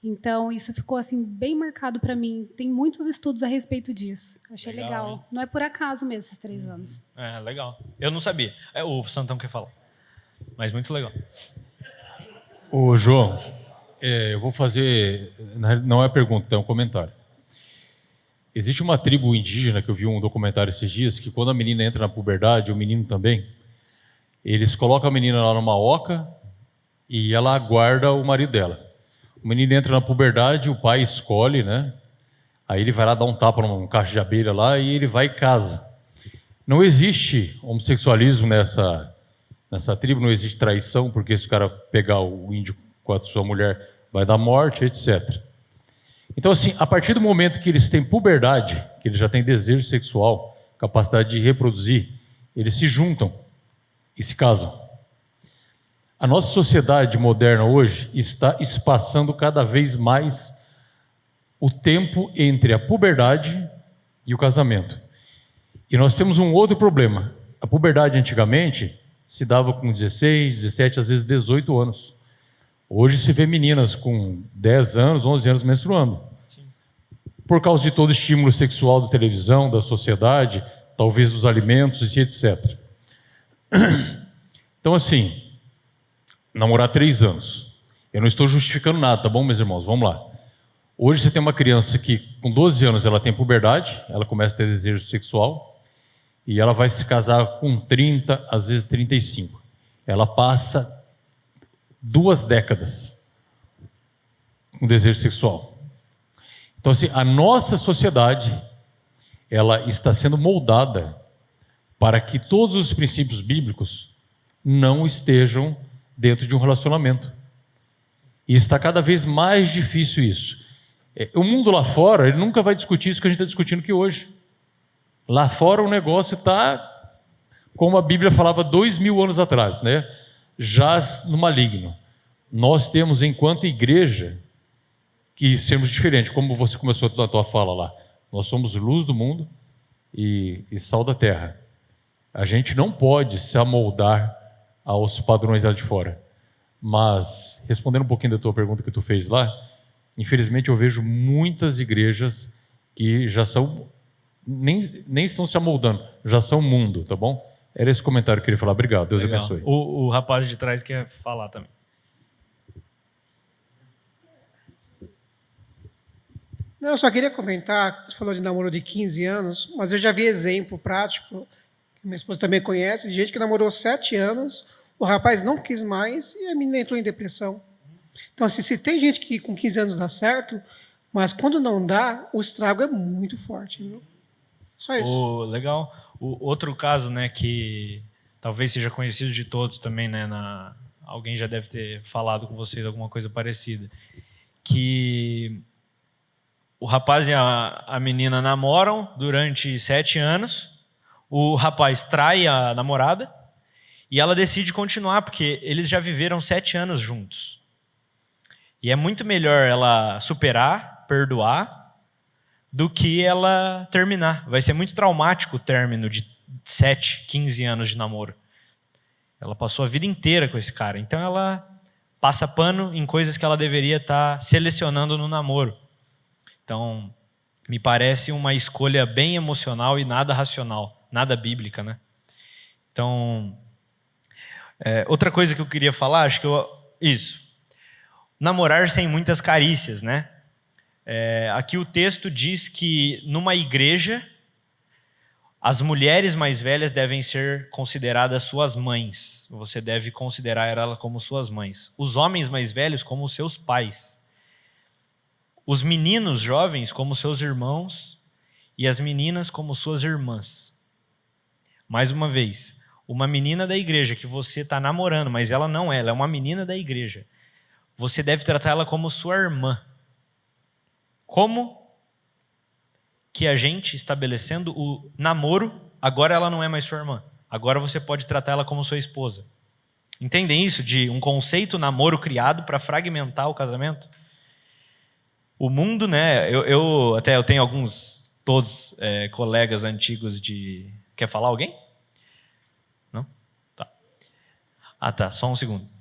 Então, isso ficou assim bem marcado para mim. Tem muitos estudos a respeito disso. Achei legal. Não é por acaso mesmo esses 3 anos. Legal. Eu não sabia. O Santão quer falar. Mas muito legal. Ô, João, eu vou fazer... Não é pergunta, é um comentário. Existe uma tribo indígena, que eu vi um documentário esses dias, que quando a menina entra na puberdade, o menino também, eles colocam a menina lá numa oca e ela aguarda o marido dela. O menino entra na puberdade, o pai escolhe, né? Aí ele vai lá dar um tapa num cacho de abelha lá e ele vai e casa. Não existe homossexualismo nessa Nessa tribo não existe traição, porque se o cara pegar o índio com a sua mulher, vai dar morte, etc. Então, assim, a partir do momento que eles têm puberdade, que eles já têm desejo sexual, capacidade de reproduzir, eles se juntam e se casam. A nossa sociedade moderna hoje está espaçando cada vez mais o tempo entre a puberdade e o casamento. E nós temos um outro problema. A puberdade antigamente se dava com 16, 17, às vezes 18 anos. Hoje se vê meninas com 10 anos, 11 anos menstruando. Por causa de todo o estímulo sexual da televisão, da sociedade, talvez dos alimentos e etc. Então, assim, namorar 3 anos. Eu não estou justificando nada, tá bom, meus irmãos? Vamos lá. Hoje você tem uma criança que, com 12 anos, ela tem puberdade, ela começa a ter desejo sexual, e ela vai se casar com 30, às vezes 35. Ela passa 2 décadas com desejo sexual. Então, assim, a nossa sociedade, ela está sendo moldada para que todos os princípios bíblicos não estejam dentro de um relacionamento. E está cada vez mais difícil isso. O mundo lá fora, ele nunca vai discutir isso que a gente está discutindo aqui hoje. Lá fora o negócio está, como a Bíblia falava 2000 anos atrás, né? Jaz no maligno. Nós temos, enquanto igreja, que sermos diferentes, como você começou na tua fala lá. Nós somos luz do mundo e sal da terra. A gente não pode se amoldar aos padrões lá de fora. Mas, respondendo um pouquinho da tua pergunta que tu fez lá, infelizmente eu vejo muitas igrejas que já são, nem estão se amoldando, já são mundo, tá bom? Era esse comentário que eu queria falar. Obrigado, Deus Legal. abençoe. O rapaz de trás quer falar também. Não, eu só queria comentar, você falou de namoro de 15 anos, mas eu já vi exemplo prático, que minha esposa também conhece, de gente que namorou 7 anos, o rapaz não quis mais e a menina entrou em depressão. Então, assim, se tem gente que com 15 anos dá certo, mas quando não dá, o estrago é muito forte. Viu? Só isso. Legal. O outro caso, né, que talvez seja conhecido de todos também, né, alguém já deve ter falado com vocês alguma coisa parecida, que o rapaz e a menina namoram durante 7 anos, o rapaz trai a namorada e ela decide continuar, porque eles já viveram 7 anos juntos. E é muito melhor ela superar, perdoar, do que ela terminar. Vai ser muito traumático o término de 7, 15 anos de namoro. Ela passou a vida inteira com esse cara. Então ela passa pano em coisas que ela deveria estar selecionando no namoro. Então, me parece uma escolha bem emocional e nada racional, nada bíblica, né? Então, outra coisa que eu queria falar, isso. Namorar sem muitas carícias, né? Aqui o texto diz que numa igreja as mulheres mais velhas devem ser consideradas suas mães. Você deve considerar elas como suas mães. Os homens mais velhos como seus pais. Os meninos jovens como seus irmãos e as meninas como suas irmãs. Mais uma vez, uma menina da igreja que você está namorando, mas ela não é, ela é uma menina da igreja. Você deve tratar ela como sua irmã. Como que a gente, estabelecendo o namoro, agora ela não é mais sua irmã. Agora você pode tratar ela como sua esposa. Entendem isso? De um conceito namoro criado para fragmentar o casamento? O mundo, né? Eu tenho alguns, todos colegas antigos de... Quer falar alguém? Não? Tá. Tá, só um segundo.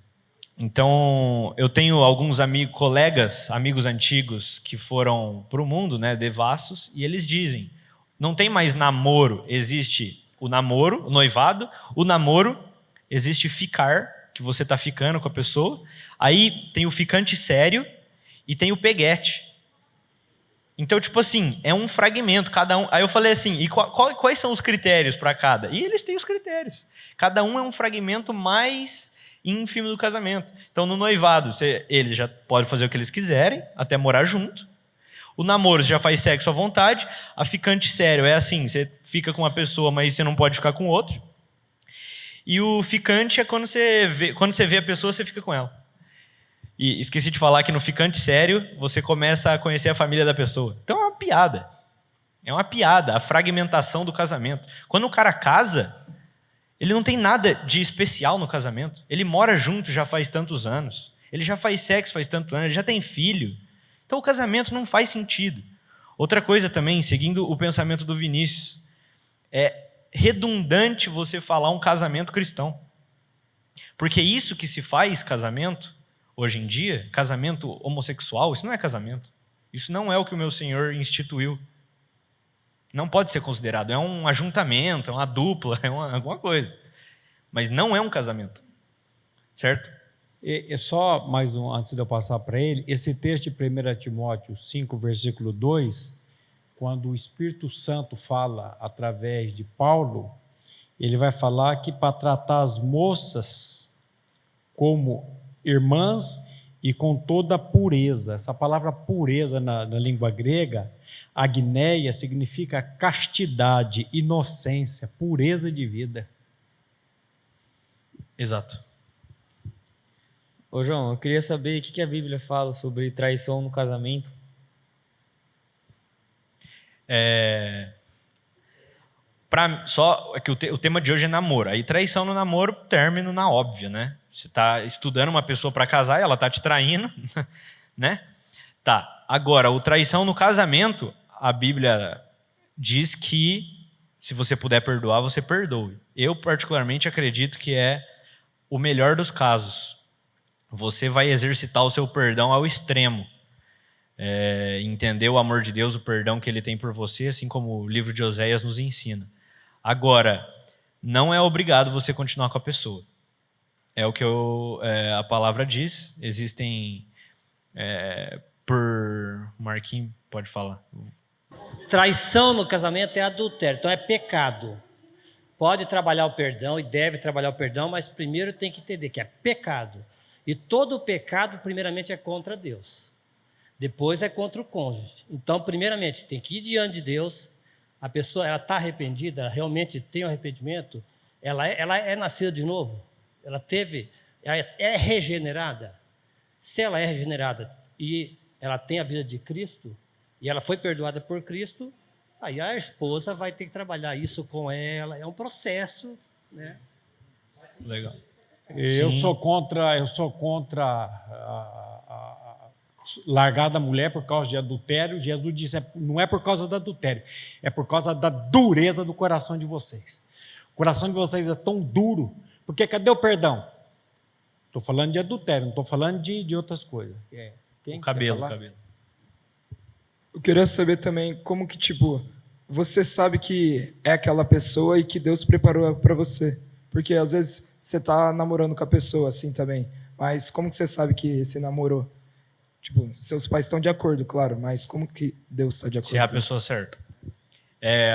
Então, eu tenho alguns amigos antigos que foram para o mundo, né, devassos, e eles dizem, não tem mais namoro, existe o namoro, o noivado, o namoro, existe ficar, que você está ficando com a pessoa, aí tem o ficante sério e tem o peguete. Então, tipo assim, é um fragmento, cada um. Aí eu falei assim, e quais são os critérios para cada? E eles têm os critérios. Cada um é um fragmento mais ínfimo do casamento. Então, no noivado, eles já podem fazer o que eles quiserem, até morar junto. O namoro, você já faz sexo à vontade. A ficante sério é assim, você fica com uma pessoa, mas você não pode ficar com outro. E o ficante é quando você vê a pessoa, você fica com ela. E esqueci de falar que no ficante sério, você começa a conhecer a família da pessoa. Então é uma piada. É uma piada, a fragmentação do casamento. Quando o cara casa, ele não tem nada de especial no casamento. Ele mora junto já faz tantos anos. Ele já faz sexo faz tantos anos, ele já tem filho. Então o casamento não faz sentido. Outra coisa também, seguindo o pensamento do Vinícius, é redundante você falar um casamento cristão. Porque isso que se faz casamento, hoje em dia, casamento homossexual, isso não é casamento. Isso não é o que o meu Senhor instituiu. Não pode ser considerado. É um ajuntamento, é uma dupla, alguma coisa. Mas não é um casamento. Certo? É só mais um, antes de eu passar para ele, esse texto de 1 Timóteo 5, versículo 2, quando o Espírito Santo fala através de Paulo, ele vai falar que para tratar as moças como irmãs e com toda pureza. Essa palavra pureza na língua grega, agneia, significa castidade, inocência, pureza de vida. Exato. Ô João, eu queria saber o que a Bíblia fala sobre traição no casamento. Só que o tema de hoje é namoro. Aí traição no namoro, término na óbvia, né? Você está estudando uma pessoa para casar e ela está te traindo, né? Tá. Agora, o traição no casamento, a Bíblia diz que se você puder perdoar, você perdoe. Eu particularmente acredito que é o melhor dos casos. Você vai exercitar o seu perdão ao extremo. Entender o amor de Deus, o perdão que Ele tem por você, assim como o livro de Oséias nos ensina. Agora, não é obrigado você continuar com a pessoa. É o que a palavra diz. Existem... Marquinhos, pode falar. Traição no casamento é adultério, então é pecado. Pode trabalhar o perdão e deve trabalhar o perdão, mas primeiro tem que entender que é pecado. E todo pecado, primeiramente, é contra Deus. Depois é contra o cônjuge. Então, primeiramente, tem que ir diante de Deus. A pessoa, ela está arrependida, ela realmente tem um arrependimento, ela é nascida de novo, ela é regenerada. Se ela é regenerada e ela tem a vida de Cristo, e ela foi perdoada por Cristo, aí a esposa vai ter que trabalhar isso com ela. É um processo, né? Legal. Eu sou contra largar da mulher por causa de adultério. Jesus disse, não é por causa do adultério, é por causa da dureza do coração de vocês. O coração de vocês é tão duro, porque cadê o perdão? Estou falando de adultério, não estou falando de outras coisas. O cabelo. Eu queria saber também como que, você sabe que é aquela pessoa e que Deus preparou para você. Porque às vezes você está namorando com a pessoa assim também, mas como que você sabe que você namorou? Seus pais estão de acordo, claro, mas como que Deus está de acordo? Se é a pessoa certa.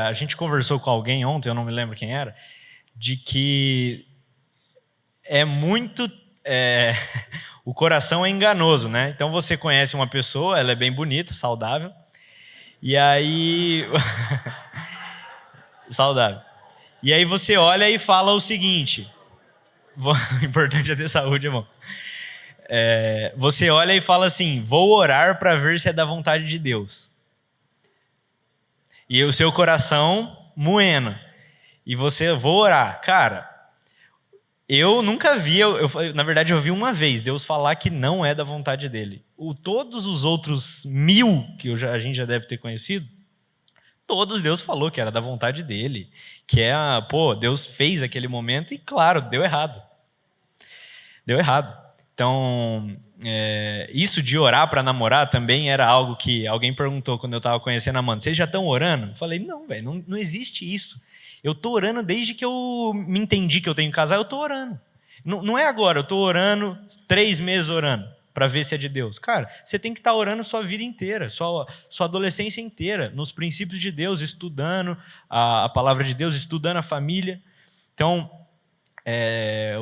A gente conversou com alguém ontem, eu não me lembro quem era, de que é muito... o coração é enganoso, né? Então você conhece uma pessoa, ela é bem bonita, saudável, e aí... saudável. E aí você olha e fala o seguinte... O importante é ter saúde, irmão. Você olha e fala assim, vou orar para ver se é da vontade de Deus. E o seu coração moendo. E você, vou orar. Cara, eu nunca vi, na verdade eu vi uma vez, Deus falar que não é da vontade dele. Todos os outros 1000 que a gente já deve ter conhecido, todos Deus falou que era da vontade dele. Que Deus fez aquele momento e claro, deu errado. Deu errado. Então, isso de orar para namorar também era algo que alguém perguntou quando eu estava conhecendo a Amanda. Vocês já estão orando? Eu falei, não, velho, não existe isso. Eu estou orando desde que eu me entendi que eu tenho que casar, eu estou orando. Não é agora, eu estou orando, 3 meses orando, para ver se é de Deus. Cara, você tem que estar orando sua vida inteira, sua adolescência inteira, nos princípios de Deus, estudando a palavra de Deus, estudando a família. Então,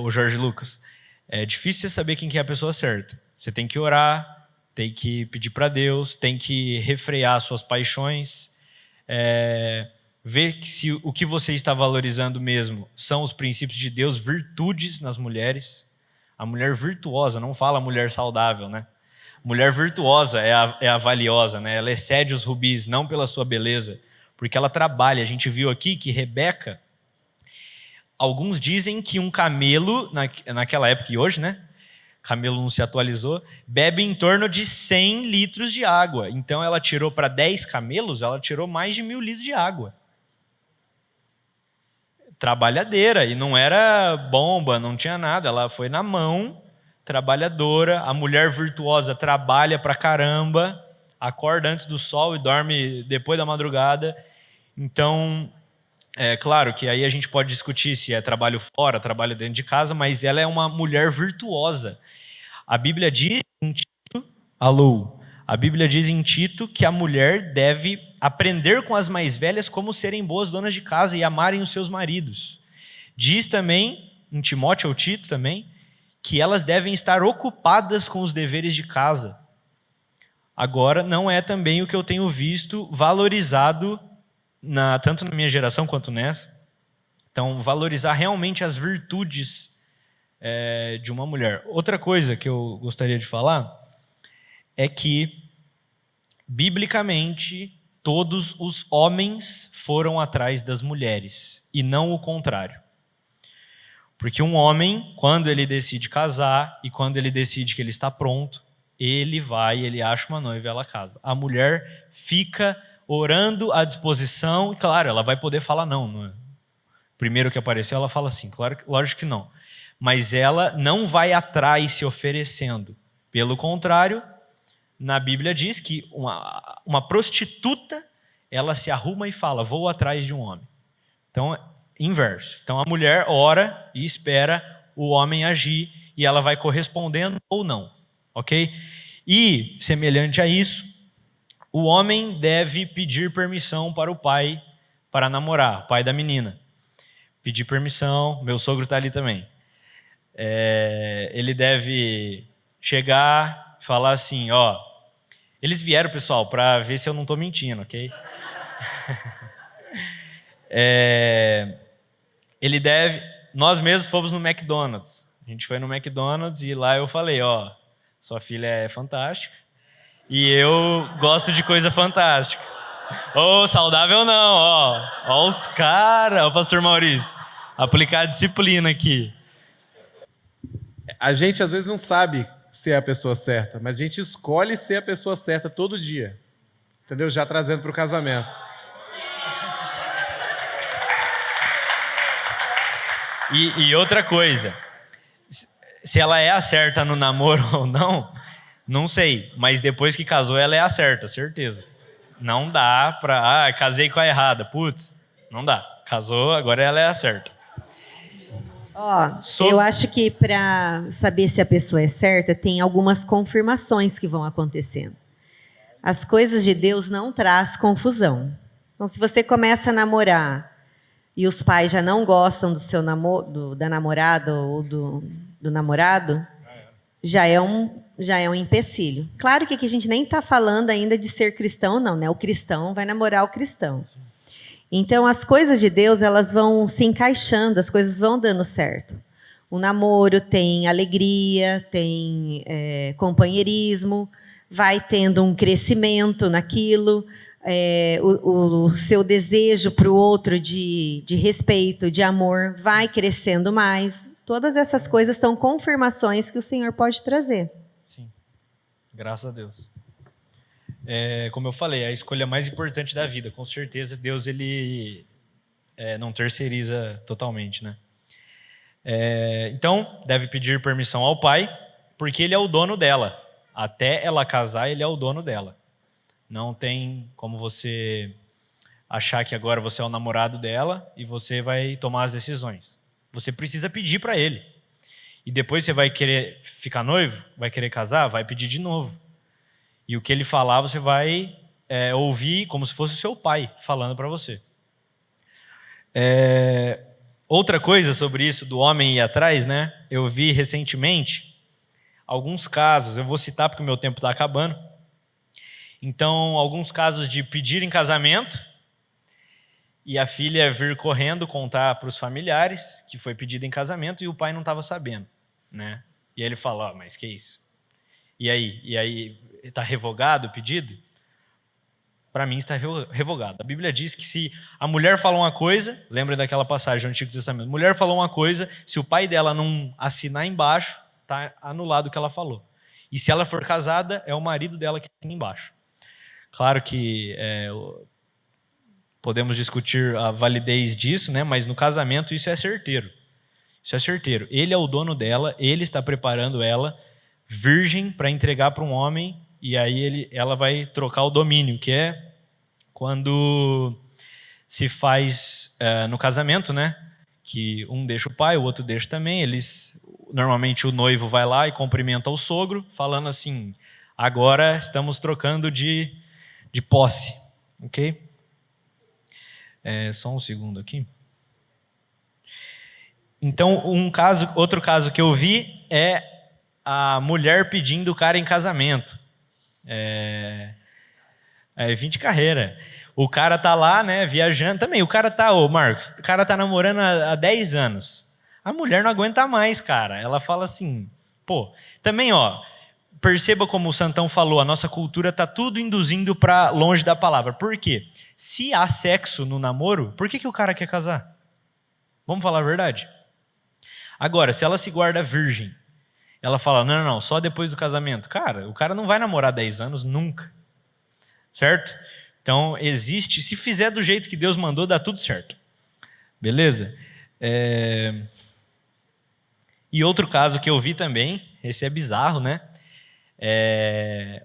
o Jorge Lucas, é difícil você saber quem que é a pessoa certa. Você tem que orar, tem que pedir para Deus, tem que refrear suas paixões. Vê que se o que você está valorizando mesmo são os princípios de Deus, virtudes nas mulheres. A mulher virtuosa, não fala mulher saudável, né? Mulher virtuosa é a valiosa, né? Ela excede os rubis, não pela sua beleza, porque ela trabalha. A gente viu aqui que Rebeca, alguns dizem que um camelo, naquela época e hoje, né? Camelo não se atualizou, bebe em torno de 100 litros de água. Então ela tirou para 10 camelos, ela tirou mais de 1.000 litros de água. Trabalhadeira, e não era bomba, não tinha nada, ela foi na mão, trabalhadora. A mulher virtuosa trabalha pra caramba, acorda antes do sol e dorme depois da madrugada. Então, é claro que aí a gente pode discutir se é trabalho fora, trabalho dentro de casa, mas ela é uma mulher virtuosa. A Bíblia diz em Tito, a Bíblia diz em Tito que a mulher deve aprender com as mais velhas como serem boas donas de casa e amarem os seus maridos. Diz também, em Timóteo ou Tito também, que elas devem estar ocupadas com os deveres de casa. Agora, não é também o que eu tenho visto valorizado, tanto na minha geração quanto nessa. Então, valorizar realmente as virtudes de uma mulher. Outra coisa que eu gostaria de falar é que, biblicamente, todos os homens foram atrás das mulheres, e não o contrário. Porque um homem, quando ele decide casar, e quando ele decide que ele está pronto, ele acha uma noiva e ela casa. A mulher fica orando à disposição, e claro, ela vai poder falar não é? Primeiro que apareceu, ela fala sim, claro, lógico que não. Mas ela não vai atrás se oferecendo. Pelo contrário, na Bíblia diz que uma prostituta, ela se arruma e fala, vou atrás de um homem. Então, inverso. Então, a mulher ora e espera o homem agir, e ela vai correspondendo ou não, ok? E, semelhante a isso, o homem deve pedir permissão para o pai para namorar, o pai da menina. Pedir permissão, meu sogro está ali também. Ele deve chegar e falar assim, ó, eles vieram, pessoal, para ver se eu não estou mentindo, ok? Ele deve... Nós mesmos fomos no McDonald's. A gente foi no McDonald's e lá eu falei, ó, sua filha é fantástica e eu gosto de coisa fantástica. Saudável não, ó os caras, ó, pastor Maurício, aplicar a disciplina aqui. A gente às vezes não sabe ser a pessoa certa, mas a gente escolhe ser a pessoa certa todo dia. Entendeu? Já trazendo para o casamento. E outra coisa, se ela é a certa no namoro ou não sei, mas depois que casou ela é a certa, certeza. Não dá para, casei com a errada, putz, não dá. Casou, agora ela é a certa. Eu acho que para saber se a pessoa é certa, tem algumas confirmações que vão acontecendo. As coisas de Deus não traz confusão. Então, se você começa a namorar e os pais já não gostam do seu da namorada ou do namorado, já é um empecilho. Claro que aqui a gente nem está falando ainda de ser cristão, não, né? O cristão vai namorar o cristão. Então, as coisas de Deus, elas vão se encaixando, as coisas vão dando certo. O namoro tem alegria, tem companheirismo, vai tendo um crescimento naquilo, o seu desejo para o outro de respeito, de amor, vai crescendo mais. Todas essas coisas são confirmações que o Senhor pode trazer. Sim, graças a Deus. Como eu falei, a escolha mais importante da vida. Com certeza, Deus ele não terceiriza totalmente, né? Então, deve pedir permissão ao pai, porque ele é o dono dela. Até ela casar, ele é o dono dela. Não tem como você achar que agora você é o namorado dela e você vai tomar as decisões. Você precisa pedir para ele. E depois você vai querer ficar noivo, vai querer casar, vai pedir de novo. E o que ele falar, você vai ouvir como se fosse o seu pai falando para você. Outra coisa sobre isso do homem ir atrás, né? Eu vi recentemente alguns casos, eu vou citar porque o meu tempo está acabando. Então, alguns casos de pedir em casamento e a filha vir correndo contar para os familiares que foi pedido em casamento e o pai não estava sabendo, né? E aí ele fala, mas que isso? E aí está revogado o pedido? Para mim está revogado. A Bíblia diz que se a mulher falou uma coisa, lembra daquela passagem do Antigo Testamento, a mulher falou uma coisa, se o pai dela não assinar embaixo, está anulado o que ela falou. E se ela for casada, é o marido dela que tem embaixo. Claro que podemos discutir a validez disso, né? Mas no casamento isso é certeiro. Isso é certeiro. Ele é o dono dela, ele está preparando ela virgem para entregar para um homem, e aí ela vai trocar o domínio, que é quando se faz no casamento, né? Que um deixa o pai, o outro deixa também. Normalmente o noivo vai lá e cumprimenta o sogro, falando assim, agora estamos trocando de posse, ok? Só um segundo aqui. Então, outro caso que eu vi é a mulher pedindo o cara em casamento. Vim de carreira. O cara tá lá, né, viajando. Também, o cara tá, Marcos, o cara tá namorando há 10 anos. A mulher não aguenta mais, cara. Ela fala assim, também, perceba como o Santão falou, a nossa cultura tá tudo induzindo para longe da palavra. Por quê? Se há sexo no namoro, por que o cara quer casar? Vamos falar a verdade? Agora, se ela se guarda virgem, ela fala, não, só depois do casamento. Cara, o cara não vai namorar 10 anos nunca. Certo? Então, se fizer do jeito que Deus mandou, dá tudo certo. Beleza? E outro caso que eu vi também, esse é bizarro, né?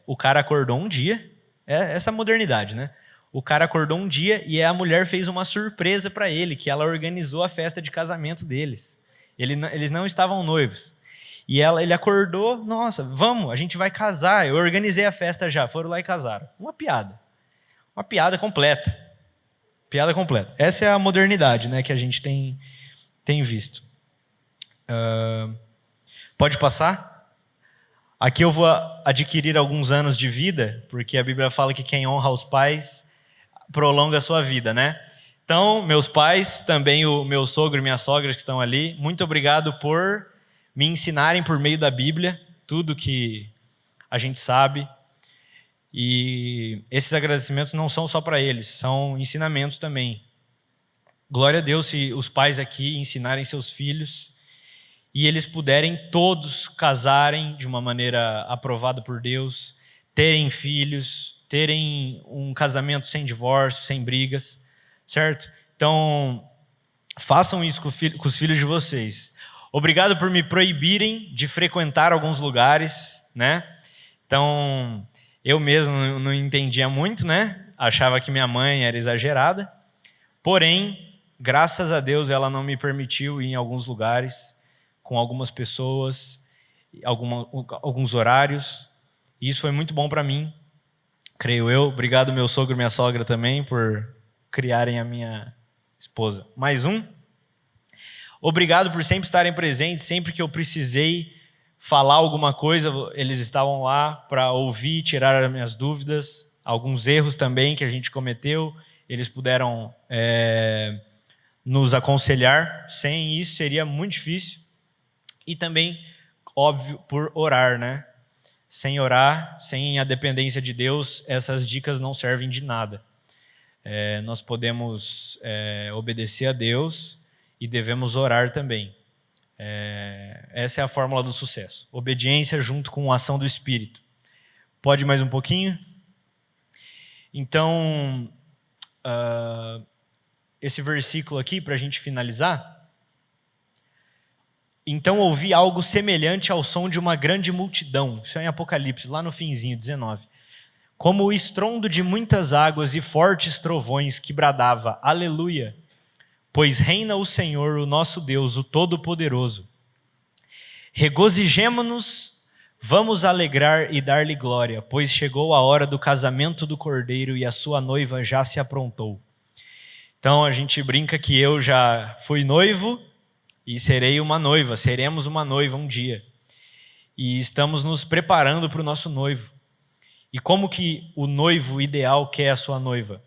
O cara acordou um dia, essa modernidade, né? O cara acordou um dia e a mulher fez uma surpresa para ele, que ela organizou a festa de casamento deles. Eles não estavam noivos. E ele acordou, nossa, vamos, a gente vai casar. Eu organizei a festa já, foram lá e casaram. Uma piada completa. Piada completa. Essa é a modernidade, né, que a gente tem visto. Pode passar? Aqui eu vou adquirir alguns anos de vida, porque a Bíblia fala que quem honra os pais prolonga a sua vida, né? Então, meus pais, também o meu sogro e minha sogra que estão ali, muito obrigado por me ensinarem por meio da Bíblia tudo que a gente sabe. E esses agradecimentos não são só para eles, são ensinamentos também. Glória a Deus se os pais aqui ensinarem seus filhos e eles puderem todos casarem de uma maneira aprovada por Deus, terem filhos, terem um casamento sem divórcio, sem brigas, certo? Então, façam isso com os filhos de vocês. Obrigado por me proibirem de frequentar alguns lugares, né? Então, eu mesmo não entendia muito, né? Achava que minha mãe era exagerada. Porém, graças a Deus, ela não me permitiu ir em alguns lugares, com algumas pessoas, alguns horários. E isso foi muito bom para mim, creio eu. Obrigado, meu sogro e minha sogra também, por criarem a minha esposa. Mais um. Obrigado por sempre estarem presentes, sempre que eu precisei falar alguma coisa, eles estavam lá para ouvir, tirar as minhas dúvidas, alguns erros também que a gente cometeu, eles puderam nos aconselhar. Sem isso seria muito difícil. E também, óbvio, por orar, né? Sem orar, sem a dependência de Deus, essas dicas não servem de nada. Nós podemos obedecer a Deus e devemos orar também. Essa é a fórmula do sucesso. Obediência junto com a ação do Espírito. Pode mais um pouquinho? Então, esse versículo aqui, para a gente finalizar. Então ouvi algo semelhante ao som de uma grande multidão. Isso é em Apocalipse, lá no finzinho, 19. Como o estrondo de muitas águas e fortes trovões que bradava, aleluia, pois reina o Senhor, o nosso Deus, o Todo-Poderoso. Regozijemo-nos, vamos alegrar e dar-lhe glória, pois chegou a hora do casamento do Cordeiro e a sua noiva já se aprontou. Então a gente brinca que eu já fui noivo e seremos uma noiva um dia. E estamos nos preparando para o nosso noivo. E como que o noivo ideal quer a sua noiva?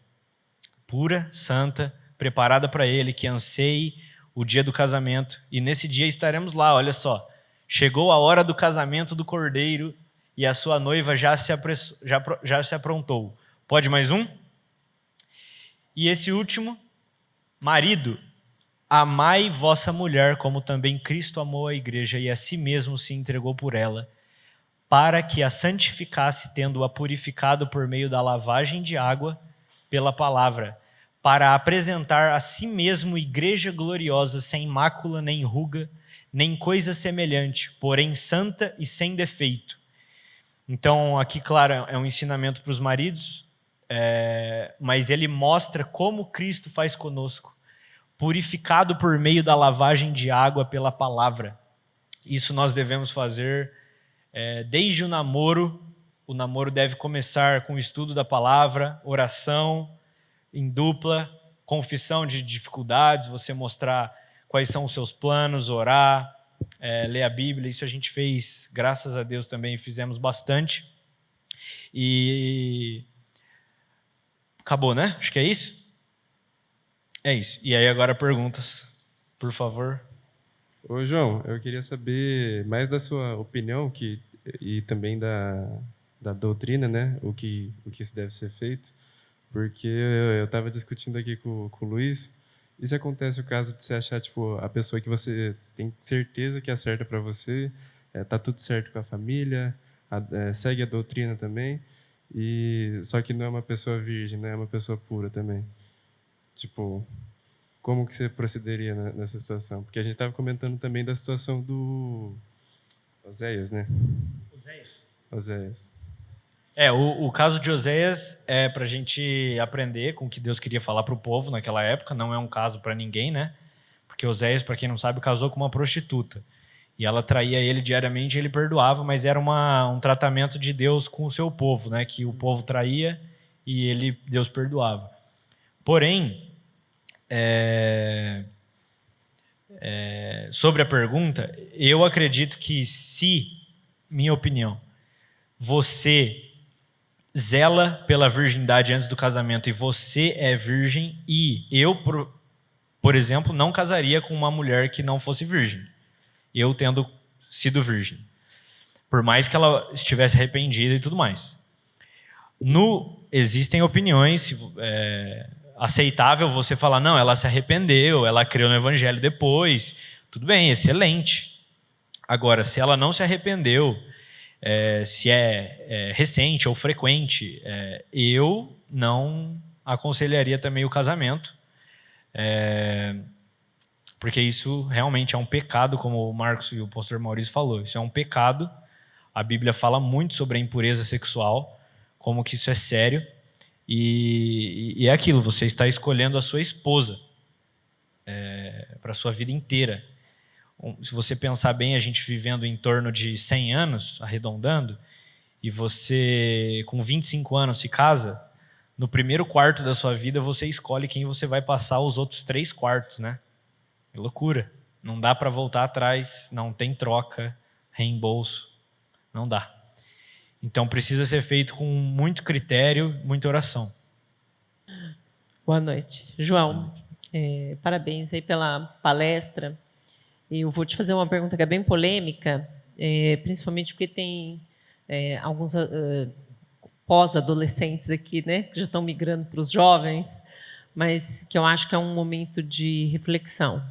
Pura, santa, preparada para ele, que anseie o dia do casamento. E nesse dia estaremos lá, olha só. Chegou a hora do casamento do Cordeiro e a sua noiva já se aprontou. Pode mais um? E esse último, marido, amai vossa mulher como também Cristo amou a igreja e a si mesmo se entregou por ela, para que a santificasse, tendo-a purificado por meio da lavagem de água pela palavra, para apresentar a si mesmo igreja gloriosa, sem mácula, nem ruga, nem coisa semelhante, porém santa e sem defeito. Então, aqui, claro, é um ensinamento para os maridos, mas ele mostra como Cristo faz conosco, purificado por meio da lavagem de água pela palavra. Isso nós devemos fazer desde o namoro. O namoro deve começar com o estudo da palavra, oração em dupla, confissão de dificuldades, você mostrar quais são os seus planos, orar, ler a Bíblia. Isso a gente fez, graças a Deus também fizemos bastante. E acabou, né? Acho que é isso. É isso. E aí agora perguntas, por favor. Ô, João, eu queria saber mais da sua opinião e também da doutrina, né? O que isso deve ser feito. Porque eu estava discutindo aqui com o Luiz, e se acontece o caso de você achar tipo, a pessoa que você tem certeza que é certa para você, tá tudo certo com a família, segue a doutrina também, só que não é uma pessoa virgem, não é uma pessoa pura também. Tipo, como que você procederia nessa situação? Porque a gente estava comentando também da situação do Oséias, né? Oséias. O caso de Oséias é para a gente aprender com o que Deus queria falar para o povo naquela época. Não é um caso para ninguém, né? Porque Oséias, para quem não sabe, casou com uma prostituta. E ela traía ele diariamente e ele perdoava, mas era um tratamento de Deus com o seu povo, né? Que o povo traía e Deus perdoava. Porém, sobre a pergunta, eu acredito que minha opinião, você zela pela virgindade antes do casamento e você é virgem, e eu, por exemplo, não casaria com uma mulher que não fosse virgem, eu tendo sido virgem, por mais que ela estivesse arrependida e tudo mais. Existem opiniões, aceitável você falar, não, ela se arrependeu, ela creu no evangelho depois, tudo bem, excelente. Agora, se ela não se arrependeu, se é recente ou frequente, eu não aconselharia também o casamento, porque isso realmente é um pecado, como o Marcos e o pastor Maurício falou. Isso é um pecado. A Bíblia fala muito sobre a impureza sexual, como que isso é sério, e é aquilo, você está escolhendo a sua esposa para a sua vida inteira. Se você pensar bem, a gente vivendo em torno de 100 anos, arredondando, e você com 25 anos se casa, no primeiro quarto da sua vida você escolhe quem você vai passar os outros 3 quartos, né? É loucura. Não dá para voltar atrás, não tem troca, reembolso, não dá. Então precisa ser feito com muito critério, muita oração. Boa noite. João, parabéns aí pela palestra. Eu vou te fazer uma pergunta que é bem polêmica, principalmente porque tem alguns pós-adolescentes aqui, né, que já estão migrando para os jovens, mas que eu acho que é um momento de reflexão.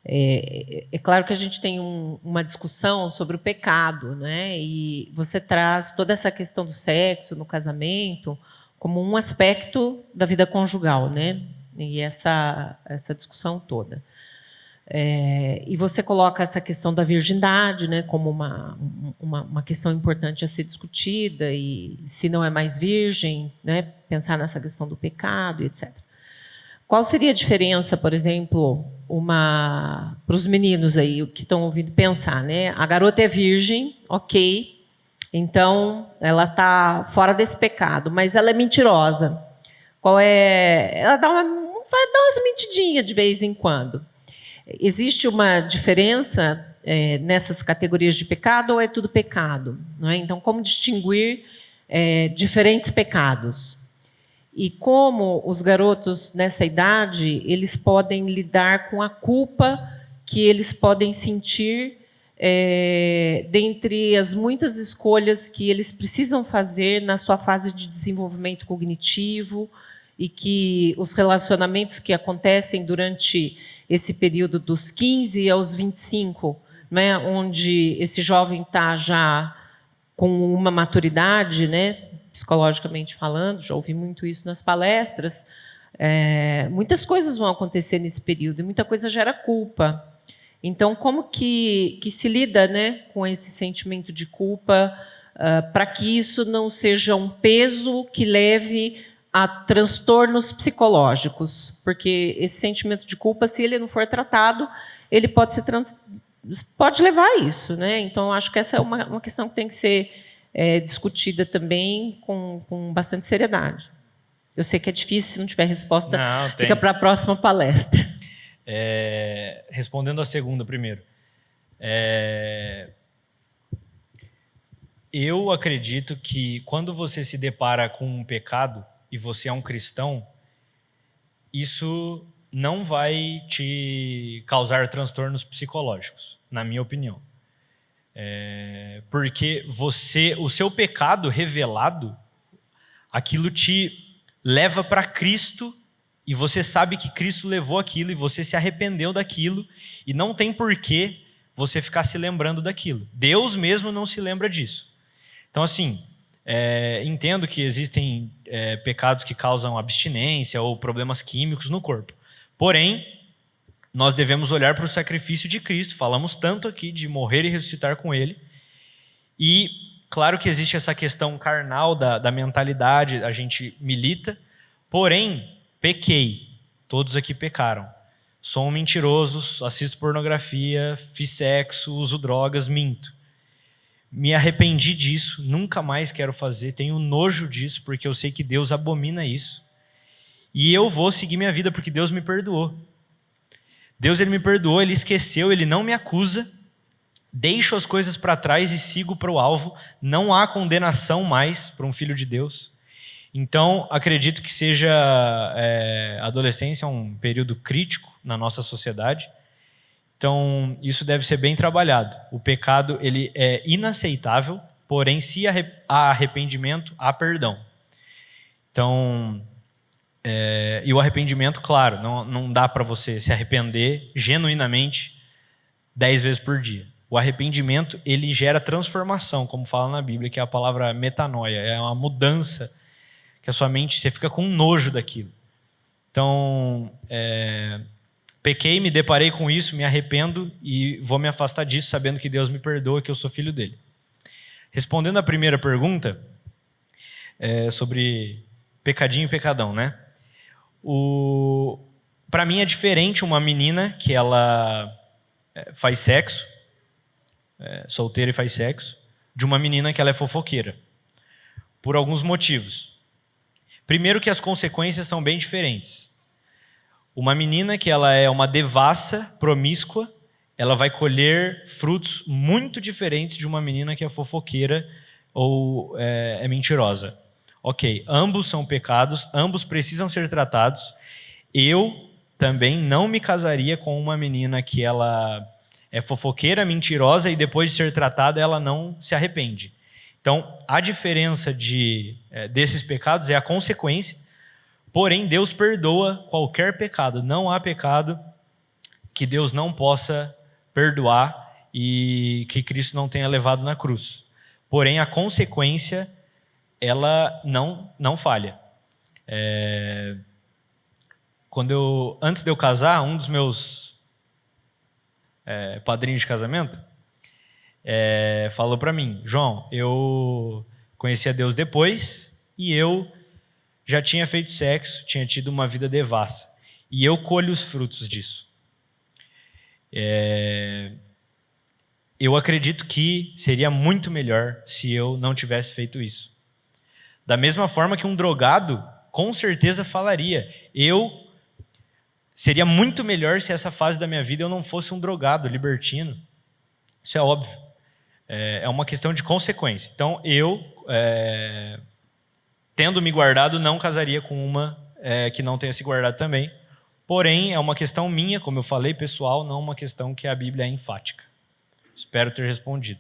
É claro que a gente tem uma discussão sobre o pecado, né, e você traz toda essa questão do sexo no casamento como um aspecto da vida conjugal, né, e essa discussão toda. E você coloca essa questão da virgindade, né, como uma questão importante a ser discutida, e se não é mais virgem, né, pensar nessa questão do pecado, etc. Qual seria a diferença, por exemplo, para os meninos aí que estão ouvindo pensar, né? A garota é virgem, ok, então ela está fora desse pecado, mas ela é mentirosa. Ela vai dar umas mentidinhas de vez em quando. Existe uma diferença nessas categorias de pecado ou é tudo pecado? Não é? Então, como distinguir diferentes pecados? e como os garotos nessa idade eles podem lidar com a culpa que eles podem sentir dentre as muitas escolhas que eles precisam fazer na sua fase de desenvolvimento cognitivo, e que os relacionamentos que acontecem durante esse período dos 15 aos 25, né, onde esse jovem está já com uma maturidade, né, psicologicamente falando, já ouvi muito isso nas palestras, muitas coisas vão acontecer nesse período e muita coisa gera culpa. Então, como que se lida, né, com esse sentimento de culpa para que isso não seja um peso que leve a transtornos psicológicos? Porque esse sentimento de culpa, se ele não for tratado, ele pode levar a isso, né? Então, acho que essa é uma questão que tem que ser discutida também com bastante seriedade. Eu sei que é difícil, se não tiver resposta, fica para a próxima palestra. Respondendo a segunda primeiro. Eu acredito que quando você se depara com um pecado e você é um cristão, isso não vai te causar transtornos psicológicos, na minha opinião. Porque o seu pecado revelado, aquilo te leva para Cristo, e você sabe que Cristo levou aquilo, e você se arrependeu daquilo, e não tem porquê você ficar se lembrando daquilo. Deus mesmo não se lembra disso. Então, assim, entendo que existem pecados que causam abstinência ou problemas químicos no corpo. Porém, nós devemos olhar para o sacrifício de Cristo. Falamos tanto aqui de morrer e ressuscitar com Ele. E, claro que existe essa questão carnal da mentalidade, a gente milita. Porém, pequei. Todos aqui pecaram. Sou um mentiroso, assisto pornografia, fiz sexo, uso drogas, minto. Me arrependi disso, nunca mais quero fazer, tenho nojo disso, porque eu sei que Deus abomina isso. E eu vou seguir minha vida, porque Deus me perdoou. Deus, Ele me perdoou, Ele esqueceu, Ele não me acusa. Deixo as coisas para trás e sigo para o alvo. Não há condenação mais para um filho de Deus. Então, acredito que seja a adolescência um período crítico na nossa sociedade. Então, isso deve ser bem trabalhado. O pecado, ele é inaceitável, porém, se há arrependimento, há perdão. Então, e o arrependimento, claro, não dá para você se arrepender genuinamente 10 vezes por dia. O arrependimento, ele gera transformação, como fala na Bíblia, que é a palavra metanoia, é uma mudança, que a sua mente, você fica com nojo daquilo. Então, pequei, me deparei com isso, me arrependo e vou me afastar disso, sabendo que Deus me perdoa, que eu sou filho dele. Respondendo à primeira pergunta, sobre pecadinho e pecadão, né? Para mim é diferente uma menina que ela faz sexo, solteira e faz sexo, de uma menina que ela é fofoqueira, por alguns motivos. Primeiro, que as consequências são bem diferentes. Uma menina que ela é uma devassa, promíscua, ela vai colher frutos muito diferentes de uma menina que é fofoqueira ou é mentirosa. Ok, ambos são pecados, ambos precisam ser tratados. Eu também não me casaria com uma menina que ela é fofoqueira, mentirosa, e depois de ser tratada ela não se arrepende. Então, a diferença desses pecados é a consequência. Porém, Deus perdoa qualquer pecado. Não há pecado que Deus não possa perdoar e que Cristo não tenha levado na cruz. Porém, a consequência, ela não falha. Antes de eu casar, um dos meus padrinhos de casamento falou para mim: João, eu conheci a Deus depois e eu já tinha feito sexo, tinha tido uma vida devassa. E eu colho os frutos disso. Eu acredito que seria muito melhor se eu não tivesse feito isso. Da mesma forma que um drogado, com certeza falaria: seria muito melhor se essa fase da minha vida eu não fosse um drogado, libertino. Isso é óbvio. É uma questão de consequência. Então, tendo me guardado, não casaria com uma que não tenha se guardado também. Porém, é uma questão minha, como eu falei, pessoal, não uma questão que a Bíblia é enfática. Espero ter respondido.